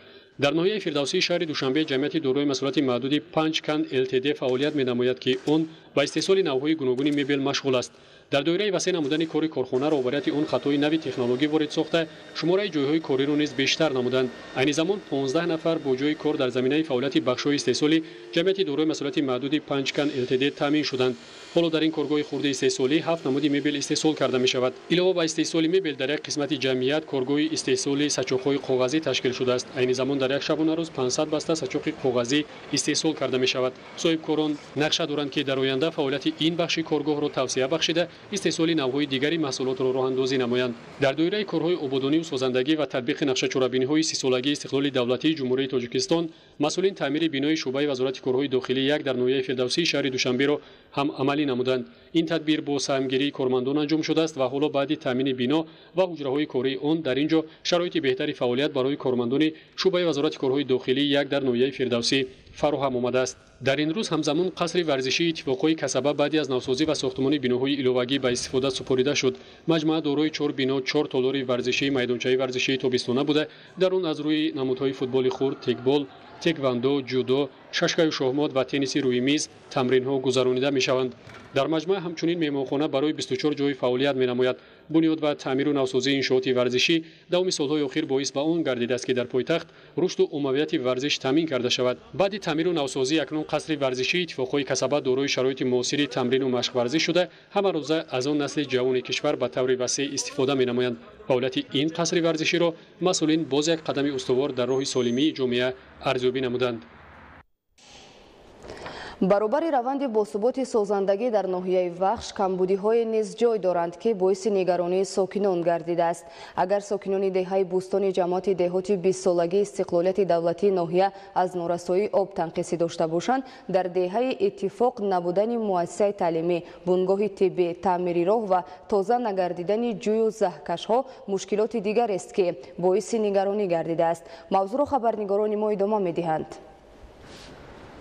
در ناحیه فردوسی شهر دوشنبه جمعیت دارای مسئولیت محدود 5 کن LTD فعالیت می‌نماید که آن با استحصال نوع‌های گوناگون مبل مشغول است. در دایره وسیع نمودن کار کارخانه رهبریت آن خطای نوی تکنولوژی وارد ساخته شماره جای‌های کاری را نیز بیشتر نمودند. عین زمان 15 نفر با جای کار در زمینه فعالیت بخش‌های استحصالی جمعیت دارای مسئولیت محدود 5 کن LTD تامین شدند. حالا در این کارگاه خرده استحصالی 7 نمود مبل استحصال کرده می‌شود. علاوه بر استحصال مبل در یک قسمت جمعیت کارگاه استحصال سچاق‌های کاغذی تشکیل شده است. عین زمان در یک شبانه روز 500 بسته سچاق کاغذی استحصال کرده می‌شود. صاحبکاران نقشه دارند که در آینده فعالیت این بخش کارگاه را توسعه بخشیده استحصال نوع‌های دیگری محصولات را راه‌اندازی نمایند. در دایره کارهای آبادانی و سازندگی و تطبیق نقشه چهاربینی‌های 30 سالگی استقلال دولتی جمهوری تاجیکستان مسئولین تعمیر بینای شعبه وزارت کارهای داخلی یک در ناحیه فردوسی شهر دوشنبه را هم عملی عملی نمودند. این تدبیر با سهمگیری کارمندان انجام شده است و حالا بعد تامین بنا و حجره‌های کاری آن در اینجا شرایط بهتری فعالیت برای کارمندان شعبه وزارت کارهای داخلی یک در ناحیه فردوسی فراهم آمده است. در این روز همزمان قصر ورزشی اتفاقی کسبه بعد از نوسازی و ساختمان بناهای ایلوگی به استفاده سپرده شد. مجموعه دارای 4 بنا، 4 تالار ورزشی، میدانچه ورزشی تابستانه بوده. در آن از روی نمودهای فوتبال خرد، تکبال، تکواندو، جودو، ششکای شاهمات و تنیس روی میز تمرین‌ها گذرانیده می‌شوند. در مجمع همچنین مهمانخانه برای 24 جای فعالیت می‌نماید. بنیاد و تعمیر و نوسازی انشاءات ورزشی دوام سال‌های اخیر باعث به آن گردیده است که در پایتخت رشد و عمومیت ورزش تامین کرده شود. بعد تعمیر و نوسازی اکنون قصر ورزشی اتفاقی کسبه دارای شرایط معاصر تمرین و مشق ورزش شده. همه روزه از آن نسل جوان کشور به طور وسیع استفاده می‌نمایند. فعالیت این قصر ورزشی را مسئولین باز یک قدم استوار در راه سالمی جامعه ارزیابی نمودند. баробари раванди босуботи созандагӣ дар ноҳияи вахш камбудиҳое низ ҷой доранд ки боиси нигаронии сокинон гардидааст. агар сокинони деҳаи бӯстони ҷамоати деҳоти 20-солагии истиқлолияти давлатии ноҳия аз норасоии об танқисӣ дошта бошанд, дар деҳаи иттифоқ набудани муассисаи таълимӣ, бунгоҳи тиббӣ, таъмири роҳ ва тоза нагардидани ҷӯю заҳкашҳо мушкилоти дигарест ки боиси нигаронӣ гардидааст. мавзӯъро хабарнигорони мо идома медиҳанд.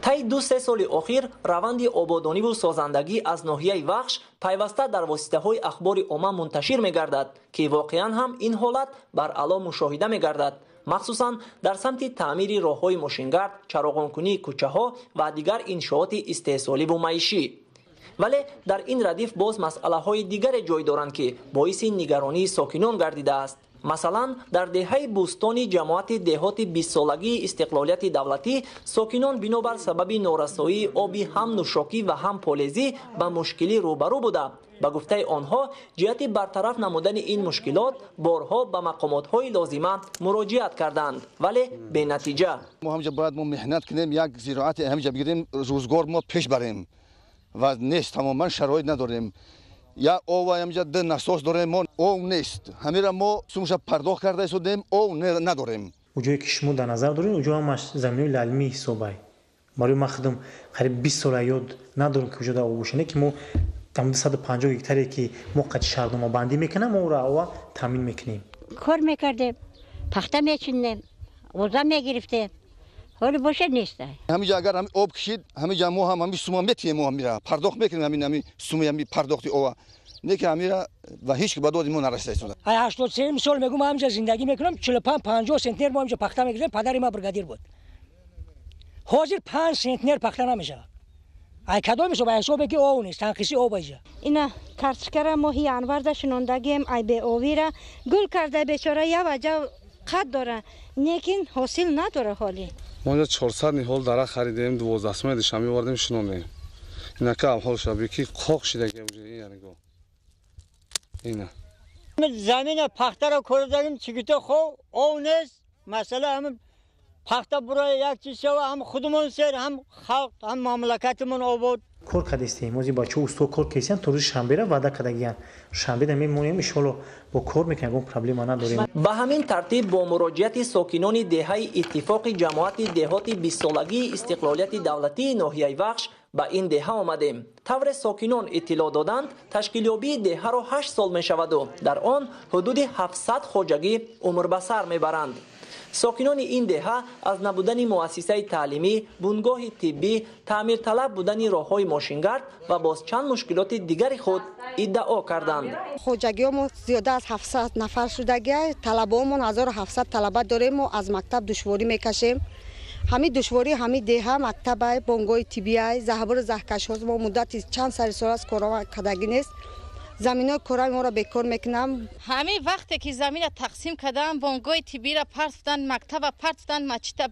таи 2-3 соли охир раванди ободониву созандагӣ аз ноҳияи вахш пайваста дар воситаҳои ахбори омма мунташир мегардад ки воқеан ҳам ин ҳолат баръало мушоҳида мегардад, махсусан дар самти таъмири роҳҳои мошингард, чароғонкунии кӯчаҳо ва дигар иншооти истеҳсоливу маишӣ. вале дар ин радиф боз масъалаҳои дигаре ҷой доранд ки боиси нигаронии сокинон гардидааст. масалан, дар деҳаи бӯстони ҷамоати деҳоти 20-солагии истиқлолияти давлатӣ сокинон бинобар сабаби норасоии оби ҳам нӯшокӣ ва ҳам полезӣ ба мушкилӣ рӯбарӯ буда. ба гуфтаи онҳо, ҷиҳати бартараф намудани ин мушкилот борҳо ба мақомотҳои лозима муроҷиат карданд, вале бенатиҷа. мо ҳамҷа бояд мо меҳнат кунем, як зироати ҳамҷа бигирем, рӯзгор мо пеш барем ва нест, тамоман шароит надорем. یا او همینجا ده نساز داریم ما او نیست همین را ما سومش پرداخت کرده شدیم او نداریم. اونجایی که شما در نظر دارین اونجا همش زمینی لعلمی حسابه. برای ما خدم قریب 20 سال یاد نداریم که وجود او باشه که ما تمام 150 هکتاری که ما قد شهرنامه بندی میکنیم ما را او تامین میکنیم. کار میکردیم، پخته میچینیم، غذا میگرفتیم. حالا باشه نیست. همینجا اگر هم آب کشید همینجا ما هم همین سوم میتیم ما میرا پرداخت میکنیم همین سوم همین پرداختی او نه که همیرا و هیچ که بدون ما نرسیده شده. 83 سال میگم ما همینجا زندگی میکنم 45-50 سنتنر ما همینجا پخته میگیریم. پدر ما برگادیر بود. حاضر 5 سنتنر پخته نمیشه. ای کدوم میشه به حسابی که او نیست تنقیسی او باشه. اینا کارتشکر ماهی انورد شنوندگیم ای به اویرا گل کرده بیچاره یا وجا قد داره لیکن حاصل نداره حالی. ما اینجا 400 نهال درخت خریدیم 12 سوم دشمی آوردیم شنونیم. اینا که حال شبیه کی خاک شده که اونجا یعنی گو. اینا. زمین پخته را کردیم چیکیتو خو او نیست. مثلا هم پخته برای یک چیزی و هم خودمون سر هم خلق هم مملکتمون آورد. کار کردیم موزی بچه استو کار کردن تو روز شنبه را وعده کردیم. شنبه دمی مونیم ایشالله با کار میکنیم پرابلم نداریم. به همین ترتیب با مراجعت ساکنان دهه اتفاق جماعت دهات 20 سالگی استقلالیت دولتی ناحیه وخش به این دهه آمدیم. طور ساکنان اطلاع دادند تشکیلیابی دهه را 8 سال می شود و در آن حدود 700 خواجگی عمر به سر میبرند. ساکنان این دهه از نبودن مؤسسه تعلیمی، بنگاه طبی، تعمیر طلب بودن راههای ماشینگرد و باز چند مشکلات دیگری خود ادعا کردند. خواجگی‌ها زیاده از 700 نفر شدگی، طلبه‌مون 1700 طلبه داریم و از مکتب دشواری میکشیم. همین دشواری همین دهه مکتب بنگاه طبی زهبر زهکش ها ما مدت چند سال از کار کردگی نیست. زمینای کارای ما را بیکار میکنم. همین وقتی که زمین تقسیم کردن بنگاه طبی را پرتفتن، مکتب پرتفتن، مسجد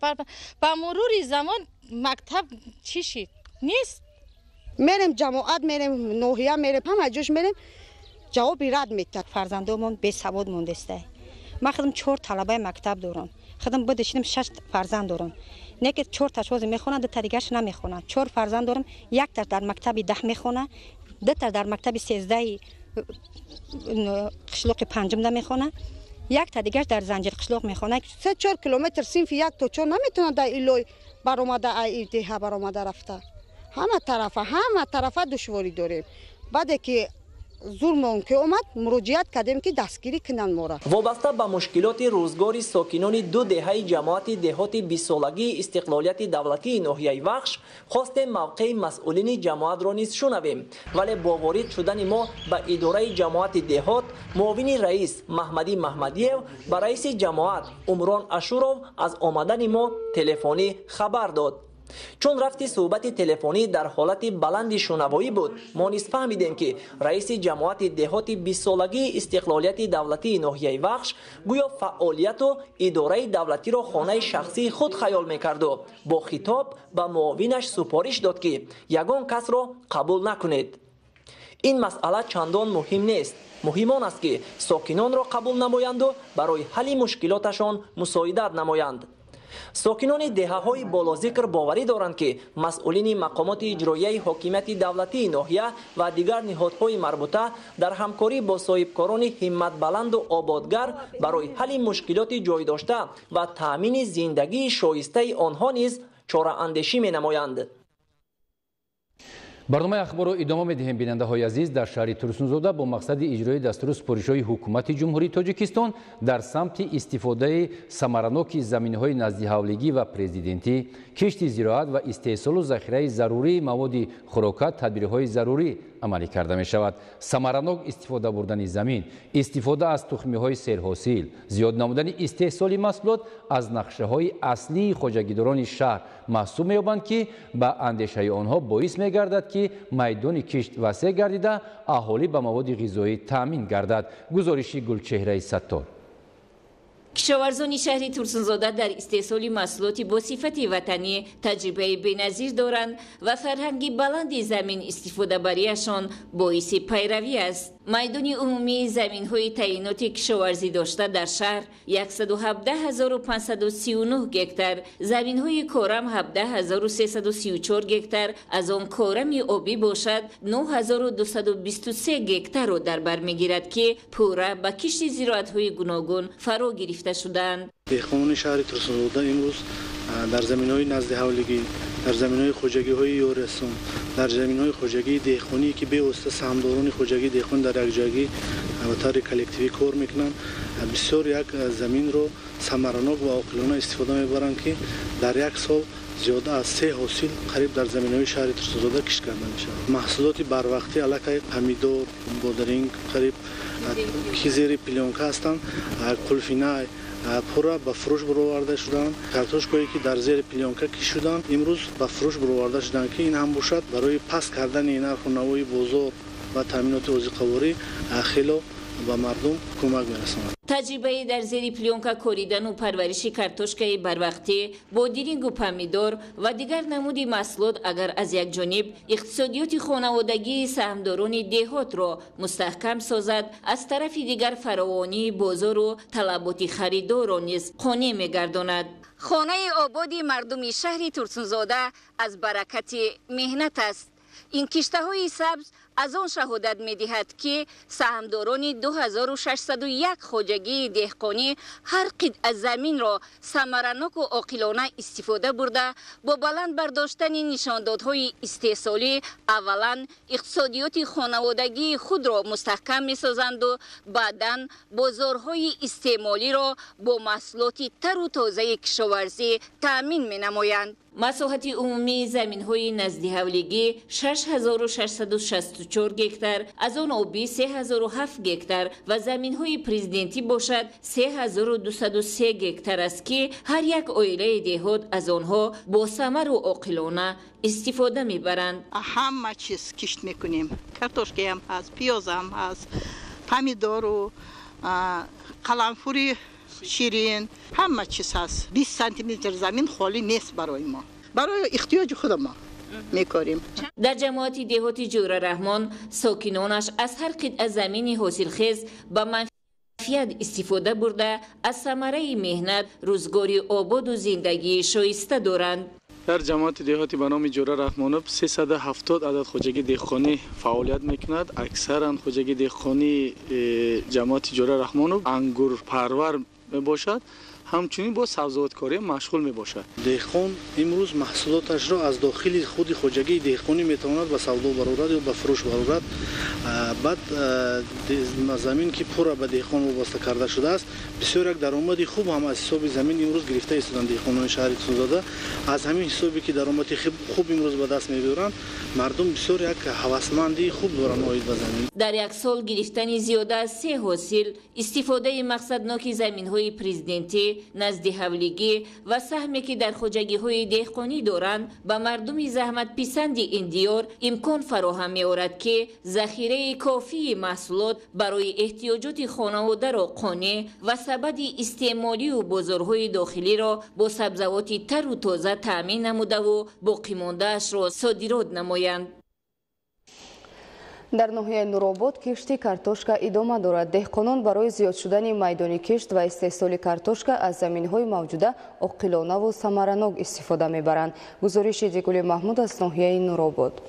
با مرور زمان مکتب چی شد؟ نیست. میریم جماعت میریم ناحیه میریم همه جوش میریم جواب رد میداد. فرزندامون بی سواد مونده است. ما خودم 4 طلبه مکتب دارم. خودم بدشیدم 6 فرزند دارم. نه که 4 تاشوز میخونن، 2 تا دیگه‌اش نمیخونن. 4 فرزند دارم، 1 تا در مکتب 10 میخونه، 2 تا در مکتب 13 قشلوق 5 نمیخونه، 1 تا دیگه‌اش در زنجیر قشلوق میخونه. 3-4 کیلومتر صنف 1 تا 4 نمیتونه در ایلوی برآمده ای ده برآمده رفته. همه طرفه دشواری داریم. بعد که زورمون که اومد مراجعت کردیم که دستگیری کنن ما را. وابسته به مشکلات روزگاری ساکنان دو دهه جماعت دهات 20 سالگی استقلالیت دولتی ناحیه وخش خواستیم موقع مسئولین جماعت را نیز شنویم، ولی با وارد شدن ما به اداره جماعت دهات معاون رئیس محمدی محمدیو و رئیس جماعت عمران اشورov از آمدن ما تلفنی خبر داد. چون رفت صحبت تلفنی در حالت بلند شنوایی بود، ما نیز فهمیدیم که رئیس جماعت دهات 20 سالگی استقلالیت دولتی ناحیه وخش گویا فعالیت و اداره دولتی را خانه شخصی خود خیال میکرد و با خطاب به معاونش سفارش داد که یگان کس را قبول نکنید. این مسئله چندان مهم نیست. مهم آن است که ساکنان را قبول نمایند و برای حل مشکلاتشان مساعدت نمایند. ساکنان دهه‌های بالاذکر باوری دارند که مسئولین مقامات اجرایی حاکمیت دولتی ناحیه و دیگر نهادهای مربوطه در همکاری با صاحبکاران همت بلند و آبادگر برای حل مشکلات جای داشته و تأمین زندگی شایسته آنها نیز چاره اندیشی می‌نمایند. برنامه اخبار رو ادامه می‌دهیم. بیننده های عزیز، در شهر ترسونزاده با مقصد اجرای دستور سپارش‌های حکومت جمهوری تاجیکستان در سمت استفاده ثمرناک زمین‌های نزدیک‌حوالگی و پرزیدنتی، کشت زراعت و استحصال و ذخیره ضروری مواد خوراک تدبیرهای ضروری عملی کرده می شود. ثمرناک استفاده بردن زمین، استفاده از تخمی‌های سرحاصل، زیاد نمودن استحصال محصولات از نقشه‌های اصلی خواجگیداران شهر محسوب می‌یابند که به اندیشه آنها باعث می‌گردد که میدان کشت وسیع گردیده اهالی به مواد غذایی تامین گردد. گزارش گلچهره ستار. کشاورزان شهر ترسونزاده در استحصال محصولات با صفت وطنی تجربه بی‌نظیر دارند و فرهنگ بلند زمین استفاده بریشان باعث پیروی است. میدان عمومی زمین‌های تعیینات کشاورزی داشته در شهر 117,539 گکتار، زمین‌های کارم 17,334 گکتار، از آن کارم آبی باشد 9,223 گکتار را در بر می‌گیرد که پوره به کشت زراعت‌های گوناگون فرا گرفته شدند. دهقانان شهر ترسونزاده امروز در زمین‌های نزدیک‌حوالگی، در زمین‌های خوجگی‌های یورسون، در زمین‌های خوجگی دهقانی که به واسطه سهامداران خوجگی دهقان در یکجایی و طور کلکتیوی کار میکنند، بسیار یک زمین رو ثمرناک و عاقلانه استفاده میبرند که در یک سال زیاده از 3 حاصل قریب در زمین‌های شهر ترسونزاده کشت کرده میشود. محصولات بروقتی علاقه پمیدور، بادرینگ قریب که زیر پلیونکا هستند، قلفینای پورا به فروش برآورده شدند. کارتوشکایی که در زیر پلیونکا کشیدند امروز به فروش برآورده شدند که این هم باشد برای پس کردن نرخ و نوای بازار و تامینات وزقواری خیلی به مردم کمک می‌رساند. تجربه در زیر پلیونکا کوریدن و پرورش کارتوشکای بروقتی، بادرینگ و پمیدور و دیگر نمودی محصولات اگر از یک جانب اقتصادیات خانوادگی سهامداران دهات را مستحکم سازد، از طرف دیگر فراوانی بازار و طلبات خریدار را نیز قانع می‌گرداند. خانه آبادی مردم شهر ترسونزاده از برکت مهنت است. این کشته‌های سبز از آن شهادت می‌دهد که سهامداران 2601 خوجگی دهقانی هر قطعه زمین را ثمرناک و عاقلانه استفاده برده با بلند برداشتن نشاندادهای استحصالی اولا اقتصادیات خانوادگی خود را مستحکم می‌سازند و بعداً بازارهای استعمالی را با محصولات تر و تازه کشاورزی تأمین می‌نمایند. مساحت عمومی زمین‌های نزدیک‌حوالگی 6664 گکتار، از آن آبی 3007 گکتار و زمین‌های پرزیدنتی باشد 3203 گکتار است که هر یک عائله دهات از آنها با ثمر و عاقلانه استفاده می‌برند. همه چیز کشت می‌کنیم. کارتوشکی هم هست، پیاز هم هست، پمیدور و قلمفوری شیرین، همه چیز هست. 20 سانتی متر زمین خالی نیست برای ما، برای احتیاج خود ما میکاریم. در جماعت دهات جوره رحمان ساکنانش از هر قطعه زمین حاصلخیز با منفعت استفاده برده از ثمره مهنت روزگاری آباد و زندگی شایسته دارند. در جماعت دهاتی به نام جوره رحمانوف 370 عدد خوجگی دهقانی فعالیت میکند. اکثرا خوجگی دهقانی جماعت جوره رحمانوف انگور پرور میباشد همچنین با سبزیجاتی مشغول میباشد. دهقان امروز محصولاتش را از داخل خود خوجگی دهقانی میتواند به سودا برآورد یا به فروش برآورد. بعد زمین که پر به دهقان وابسته کرده شده است بسیار یک درآمد خوب هم از حساب زمین امروز گرفته ایستادند دهقانان شهر ترسونزاده. از همین حسابی که درآمد خوب امروز به دست میبرند مردم بسیار یک هوسمندی خوب دارند آید به زمین. در یک سال گرفتن زیاده از 3 حاصل، استفاده مقصدناک زمین‌های پرزیدنتی، نزد حولگی و سهمی که در خوجگی‌های دهقانی دارند به مردم زحمت پسند این دیار امکان فراهم می‌آورد که ذخیره کافی محصولات برای احتیاجات خانواده را قانع و سبد استعمالی و بازارهای داخلی را با سبزیجات تر و تازه تأمین نموده و باقی مانده‌اش را صادرات نمایند. در ناحیه نورآباد کشت کартошка ادامه دارد. دهقانان برای زیاد شدن میدان کشت و استحصال کартошка از زمین‌های موجوده عاقلانه و ثمره‌ناک استفاده می‌برند. گزارش دیگل محمود از ناحیه نورآباد.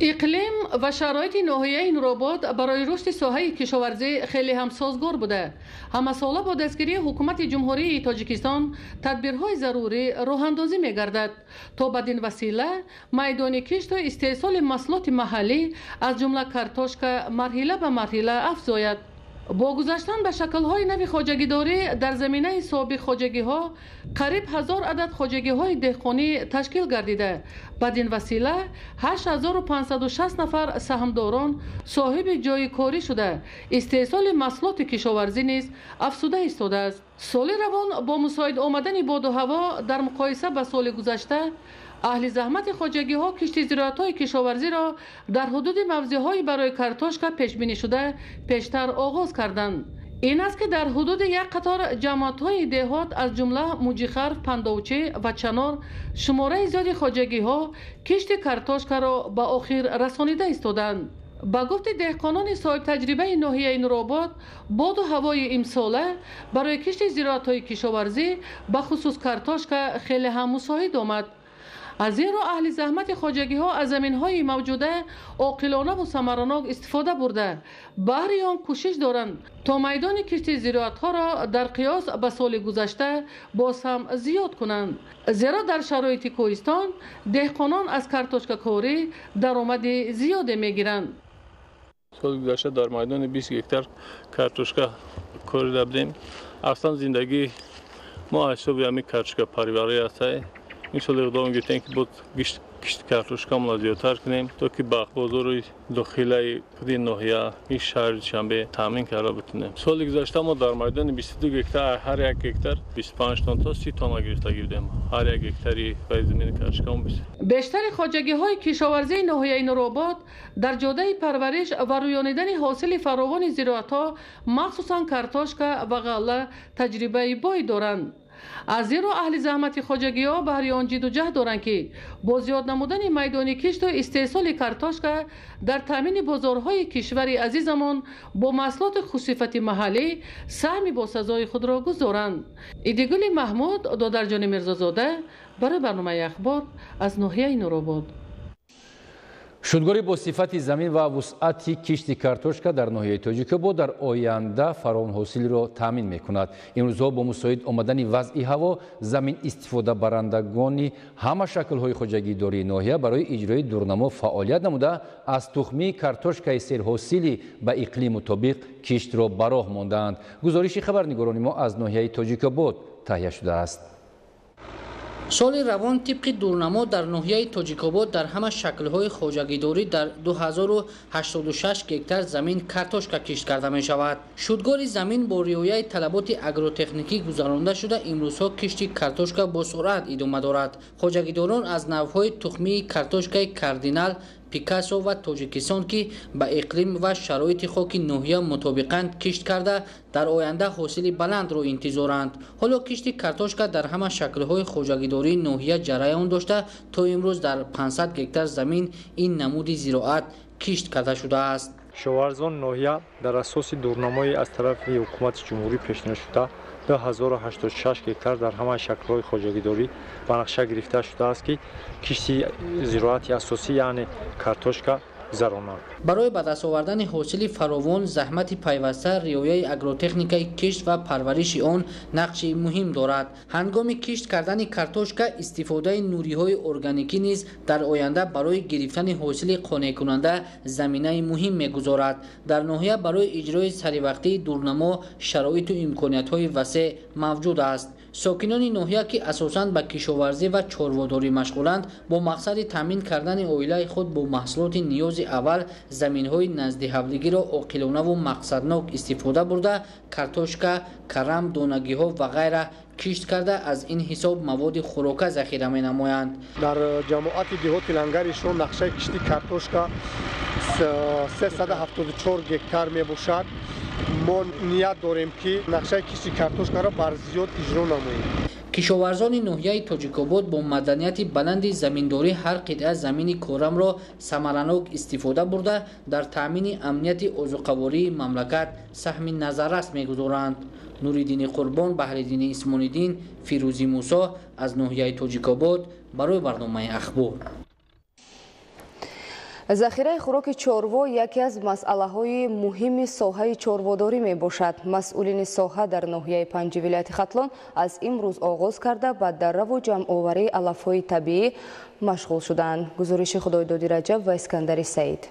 اقلیم و شرایط ناحیه نورآباد برای رشد ساحه کشاورزی خیلی هم سازگار بوده. همساله با دستگیری حکومت جمهوری تاجیکستان تدبیرهای ضروری راه اندازی می‌گردد تا بدین وسیله میدان کشت و استحصال محصولات محلی از جمله کартошка مرحله به مرحله افزاید. با گذاشتن به شکل‌های نو خوجگیداری در زمینه سابق خوجگی‌ها قریب 1000 عدد خوجگی‌های دهقانی تشکیل گردیده. بدین وسیله 8560 نفر سهامداران صاحب جای کاری شده. استحصال محصولات کشاورزی نیز افزوده ایستاده است. سال روان با مساعد آمدن باد و هوا در مقایسه با سال گذشته اهل زحمت خوجگی ها کشت زراعت های کشاورزی را در حدود موضع های برای کартошка پیش بینی شده پیشتر آغاز کردند. این است که در حدود یک قطار جماعت های دهات از جمله موجیخرف، پنداوچه و چنار شماره زیادی خوجگی ها کشت کартошка را به آخر رسانیده ایستادند. با گفت دهقانان صاحب تجربه ناحیه نورآباد باد و هوای امساله برای کشت زراعت های کشاورزی به خصوص کартошка خیلی هم مساعد آمد. از زیرا اهل زحمت خوجگی ها از زمین های موجوده عاقلانه و ثمره‌ناک استفاده برده بهر آن کوشش دارند تا میدان کشت زراعت ها را در قیاس به سال گذشته باز هم زیاد کنند. زیرا در شرایط کوهستان دهقانان از کартошка کاری درآمد زیاد میگیرند. سال گذشته در میدان 20 هکتار کартошка کاری داشتیم. اصلا زندگی ما حساب همین کартошка پروری است. این سال اقدام گرفتیم که بود کشت کартошка ما زیادتر کنیم تا که باغ بازار داخلی کدی ناحیه این شهر شنبه تامین کرده بتونیم. سال گذشته ما در میدان 22 هکتار هر یک هکتار 25 تن تا 30 تن گرفته گیردیم. هر یک هکتاری به زمین کартошка بیشتر خوجگی های کشاورزی ناحیه نورآباد در جاده پرورش و رویانیدن حاصل فراوان زراعت ها مخصوصا کартошка و غله تجربه بای دارند. از زیرا اهل زحمت خوجگی ها بهر آن جد و جهد دارند که با زیاد نمودن میدان کشت و استحصال کартошка در تامین بازارهای کشور عزیزمان با محصولات خصوصیت محلی سهم با سزای خود را گذارند. ایدگل محمود دادرجان میرزازاده برای برنامه اخبار از ناحیه نورآباد. شدگاری با صفت زمین و وسعت کشت کартошка در ناحیه تاجیک‌آباد در آینده فراوان حاصل را تامین می‌کند. این روزها با مساعد آمدن وضع هوا زمین استفاده برندگان همه شکل‌های خوجگیداری ناحیه برای اجرای دورنما فعالیت نموده از تخمی کартошка سرحاصلی به اقلیم مطابق کشت را به راه ماندند. گزارش خبرنگاران ما از ناحیه تاجیک‌آباد تهیه شده است. سال روان طبق دورنما در ناحیه تاجیک‌آباد در همه شکل‌های خوجگیداری در 2086 هکتار زمین کартошка کشت کرده می شود. شدگار زمین با رعایت طلبات اگروتکنیکی گذرانده شده امروزها کشت کартошка با سرعت ادامه دارد. خوجگیداران از نوع‌های تخمی کартошка کاردینال، پیکاسو و تاجیکستان که به اقلیم و شرایط خاک ناحیه مطابقند کشت کرده در آینده حاصل بلند را انتظارند. حالا کشت کартошка در همه شکل‌های خوجگیداری ناحیه جریان داشته تا امروز در 500 هکتار زمین این نمود زراعت کشت کرده شده است. کشاورزان ناحیه در اساس دورنمایی از طرف حکومت جمهوری پیشنهاد شده 2086 هکتار در همه شکل‌های خوجگیداری به نقشه گرفته شده است که کشت زراعت اساسی یعنی کартошка گذرانند. برای به دست آوردن حاصل فراوان زحمت پیوسته ریایه اگروتکنیکای کشت و پرورش آن نقش مهم دارد. هنگام کشت کردن کارتوشکا استفاده نوری‌های ارگانیکی نیز در آینده برای گرفتن حاصل قانع کننده زمینه مهم می‌گذارد. در ناحیه برای اجرای سریوقتی دورنما شرایط و امکانیت‌های وسیع موجود است. ساکنان ناحیه که اساساً به کشاورزی و چارواداری مشغولند با مقصد تامین کردن عائله خود با محصولات نیاز اول زمین‌های نزد حولگی را عاقلانه و مقصدناک استفاده برده کارتوشکا، کرم، دانگی‌ها و غیره کشت کرده از این حساب مواد خوراکه ذخیره می‌نمایند. در جماعت دهات لنگرشون نقشه کشتی کارتوشکا 374 گکتار میباشد. ما نیت داریم که نقشه کشتی کارتوشکا را بر زیاد اجرا نماییم. کشاورزان ناحیه تاجیک‌آباد با مدنیت بلند زمینداری هر قطعه زمین کارم را ثمرناک استفاده برده در تامین امنیت عضوقواری مملکت سهم نظررس می‌گذارند. نوریدین قربان، بهرالدین اسمان‌الدین، فیروزی موسی از ناحیه تاجیک‌آباد برای برنامه اخبار. ذخیره خوراک چاروا یکی از مسئله‌های مهم ساحه چارواداری میباشد. مسئولین ساحه در ناحیه 5 ولایت ختلان از امروز آغاز کرده به دره و جمع‌آوری علف‌های طبیعی مشغول شدند. گزارش خدایدادی رجب و اسکندری سعید.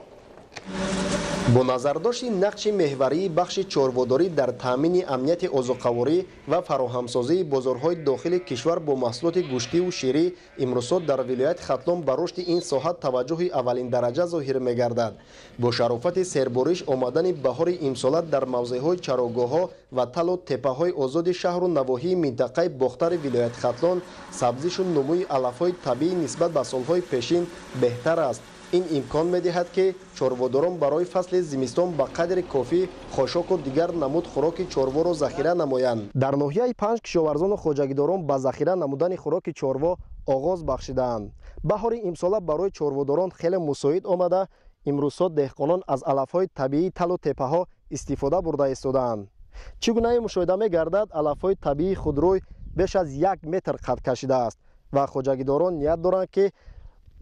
با نظرداشت نقش محوری بخش چارواداری در تامین امنیت عضوقواری و فراهمسازی بازارهای داخل کشور با محصولات گوشتی و شیری امروز در ولایت ختلان به رشد این ساحه توجه اولین درجه ظاهر می‌گردد. با شرافت سرباریش آمدن بهار امسال در موضع‌های چراگاه‌ها و تل و تپه‌های آزاد شهر و نواحی منطقه باختر ولایت ختلان سبزیش و نموی علف‌های طبیعی نسبت به سال‌های پیشین بهتر است. این امکان می‌دهد که چارواداران برای فصل زمستان به قدر کافی خاشاک و دیگر نمود خوراک چاروا را ذخیره نمایند. در ناحیه 5 کشاورزان و خواجگیداران به ذخیره نمودن خوراک چاروا آغاز بخشیدند. بهار امسال برای چارواداران خیلی مساعد آمده. امروزها دهقانان از علف‌های طبیعی تل و تپه‌ها استفاده برده ایستادند. چگونه مشاهده می‌گردد علف‌های طبیعی خودروی بیش از 1 متر قد کشیده است و خواجگیداران نیت دارند که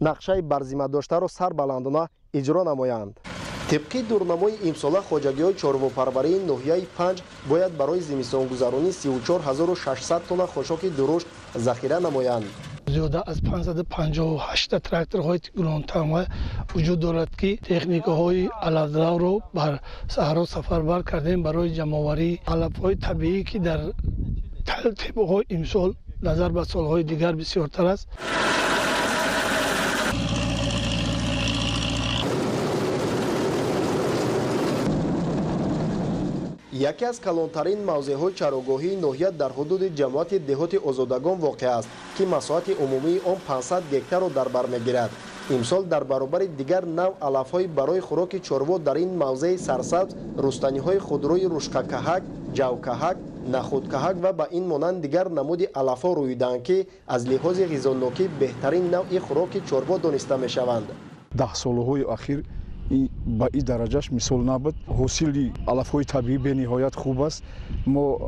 نقشه برزیمه داشته را سر بلندانه اجرا نمایند. طبق دورنمای امسال خواجگی‌های چارواپروری ناحیه 5 باید برای زمستان گذرانی 34600 تن خاشاک درشت ذخیره نمایند. زیاده از 558 تراکتورهای گران‌تمام وجود دارد که تکنیک‌های علف‌درو را بر صحرا سفربر کردیم برای جمع‌آوری علف‌های طبیعی که در تپه‌های امسال نظر به سال‌های دیگر بسیارتر است. یکی از کلانترین موضع‌های چراگاهی ناحیه در حدود جماعت دهات آزادگان واقع است که مساحت عمومی آن 500 گکتار را در بر می‌گیرد. امسال در برابر دیگر نوع علف‌های برای خوراک چاروا در این موضع سرسبز رستنی‌های خودروی رشقه‌کهک، جوکهک، نخودکهک و به این مانند دیگر نمود علف‌ها رویدند که از لحاظ غذانوکی بهترین نوع خوراک چاروا دانسته می‌شوند. 10 سال‌های اخیر با این درجهش مثال نبود. حاصل علف‌های طبیعی به نهایت خوب است. ما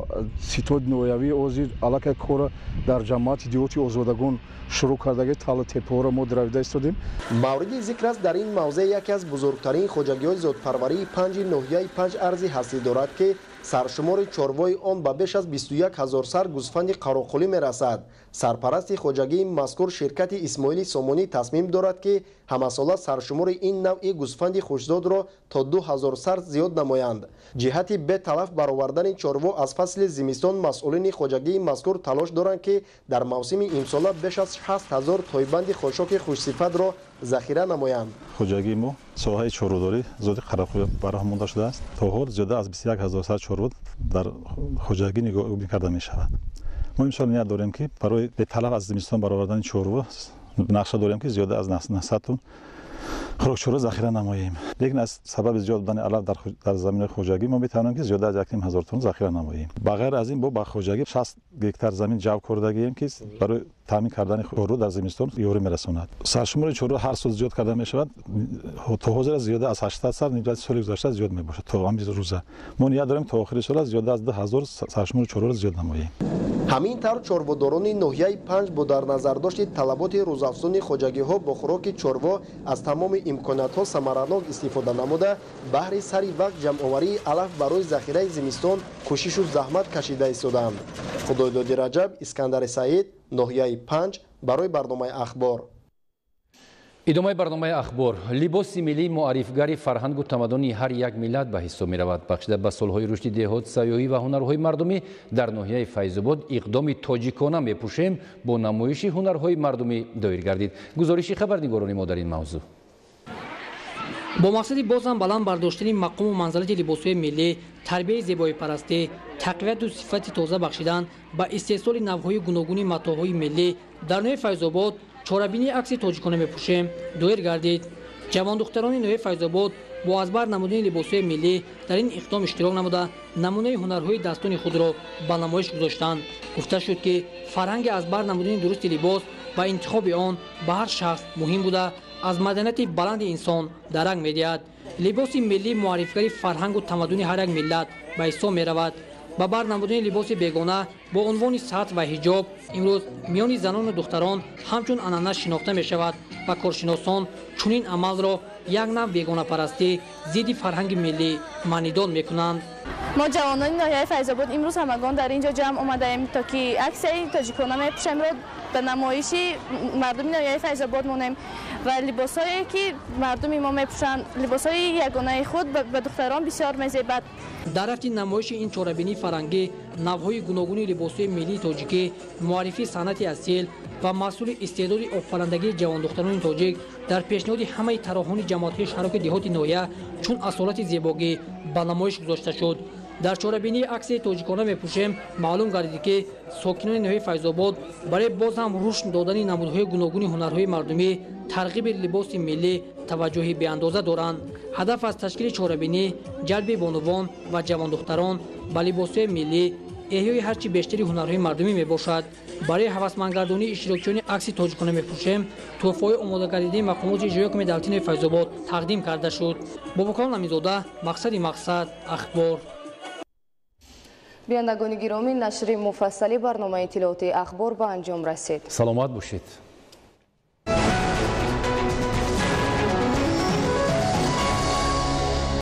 ستاد نویاوی اوزی علاقه کار در جماعت دیوتی آزادگان شروع کردگی تال تپه را ما درویده استادیم. مورد ذکر است در این موضع یکی از بزرگترین خواجگی‌های زادپروری 5 ناحیه 5 ارزی هستی دارد که سرشمار چاروای آن به بیش از 21000 سر گوسفند قراقلی میرسد. سرپرست خواجگی مذکور شرکت اسماعیل سامانی تصمیم دارد که همساله سرشمار این نوع گوسفند خوشزاد را تا 2000 سر زیاد نمایند. جهت به تلف برآوردن چاروا از فصل زمستان مسئولین خواجگی مذکور تلاش دارند که در موسم امسال بیش از 6000 تایبند خاشاک خوشصفت را ذخیره نمایند. خواجگی ما ساحه چاروداری زیاد قراقلی براه مونده شده است. تا حال زیاده از 21000 سر چاروا در خواجگی نگاه کرده می شود. ما امسال نیت داریم که برای به طلب از زمستان برآوردن چاروا نقشه داریم که زیاده از 900 تن خوراک چاروا ذخیره نماییم. لیکن از سبب زیاد بودن علف در زمین خواجگی ما میتوانیم که زیاده از 1000 تن ذخیره نماییم. بغیر از این با خواجگی 60 گکتار زمین جو کردگیم که برای تامین کردن چورو در زمستان یوری میرساند. سرشمار چورو هر سال زیاد کرده میشود. تا حاضر زیاده از 800 سال نیمه سال گذشته زیاد میباشد. تا همین روزه ما نیاز داریم تا آخر سال زیاده از 10000 سرشمار چورو زیاد نماییم. همین طور چروداران ناحیه 5 با در نظر داشت طلبات روزافزون خوجگی‌ها با خوراک چروا از تمام امکانات‌ها ثمراناک استفاده نموده بهر سری وقت جمع‌آوری علف برای ذخیره زمستان کوشش و زحمت کشیده ایستادند. خدایداد رجب، اسکندر سعید، ناحیه 5 برای برنامه اخبار. ادامه برنامه اخبار. لباس ملی معرفی‌گری فرهنگ و تمدن هر یک ملت به حساب می‌رود. بخشیده به سال‌های رشد دهات، سیاحی و هنرهای مردمی در ناحیه فیض‌آباد اقدام تاجیکانه می‌پوشیم با نمایش هنرهای مردمی دایر گردید. گزارش خبرنگاران ما در این موضوع. با مقصد بازم بلند برداشتن مقام و منزلت لباس‌های ملی، تربیت زیبایی پرستی، تقویت و صفت تازه بخشیدن با استحصال نوع‌های گوناگون متاع‌های ملی در ناحیه فیض‌آباد چارابینی عکس تاجیکانه می‌پوشیم دایر گردید. جوان دختران ناحیه فیض‌آباد با از بر نمودن لباس‌های ملی در این اقدام اشتراک نموده نمونه هنرهای دستان خود را به نمایش گذاشتند. گفته شد که فرهنگ از بر نمودن درست لباس و انتخاب آن به هر شخص مهم بوده از مدنیت بلند انسان درنگ می‌دهد. لباس ملی معرفی‌گری فرهنگ و تمدن هر یک ملت به حساب می‌رود. با بر نمودن لباس بیگانه با عنوان سطر و حجاب امروز میان زنان و دختران همچون عنعنه شناخته می شود و کارشناسان چنین عمل را یک نوع بیگانه پرستی ضد فرهنگ ملی معنیدان می کنند. ما جوانان ناحیه فیض‌آباد امروز همگان در اینجا جمع آمده ایم تا که عکس تاجیکانه می‌پوشیم را به نمایش مردم ناحیه فیض‌آباد مونیم و لباسایی که مردم ما می‌پوشند لباسای یگانه خود به دختران بسیار می‌زیبد. در رفت نمایش این چارابینی فرهنگی نوع‌های گوناگون لباس‌های ملی تاجیکی معرفی صنعت اصیل و مسئول استعداد آفرینندگی جوان دختران تاجیک در پیشنهاد همه طراحان جماعت‌های شهرک دهات ناحیه چون اصالت زیبایی به نمایش گذاشته شد. در چارابینی عکس تاجیکانه می‌پوشیم معلوم گردید که ساکنان ناحیه فیض‌آباد برای باز هم رشد دادن نمودهای گوناگون هنرهای مردمی ترغیب لباس ملی توجهی به اندازه دارند. هدف از تشکیل چارابینی جلب بانوان و جوان دختران به لباس‌های ملی احیای هرچی بیشتری هنرهای مردمی میباشد. برای هوسمندگردانی اشتراکیان عکس تاجیکانه می‌پوشیم تحفه‌های آماده گردیده مقامات اجرایی حکومت دولتی فیض‌آباد تقدیم کرده شد. بابکان امیرزاده، مقصد اخبار. بینندگان گرامی، نشر مفصلی برنامه اطلاعاتی اخبار به انجام رسید. سلامت باشید.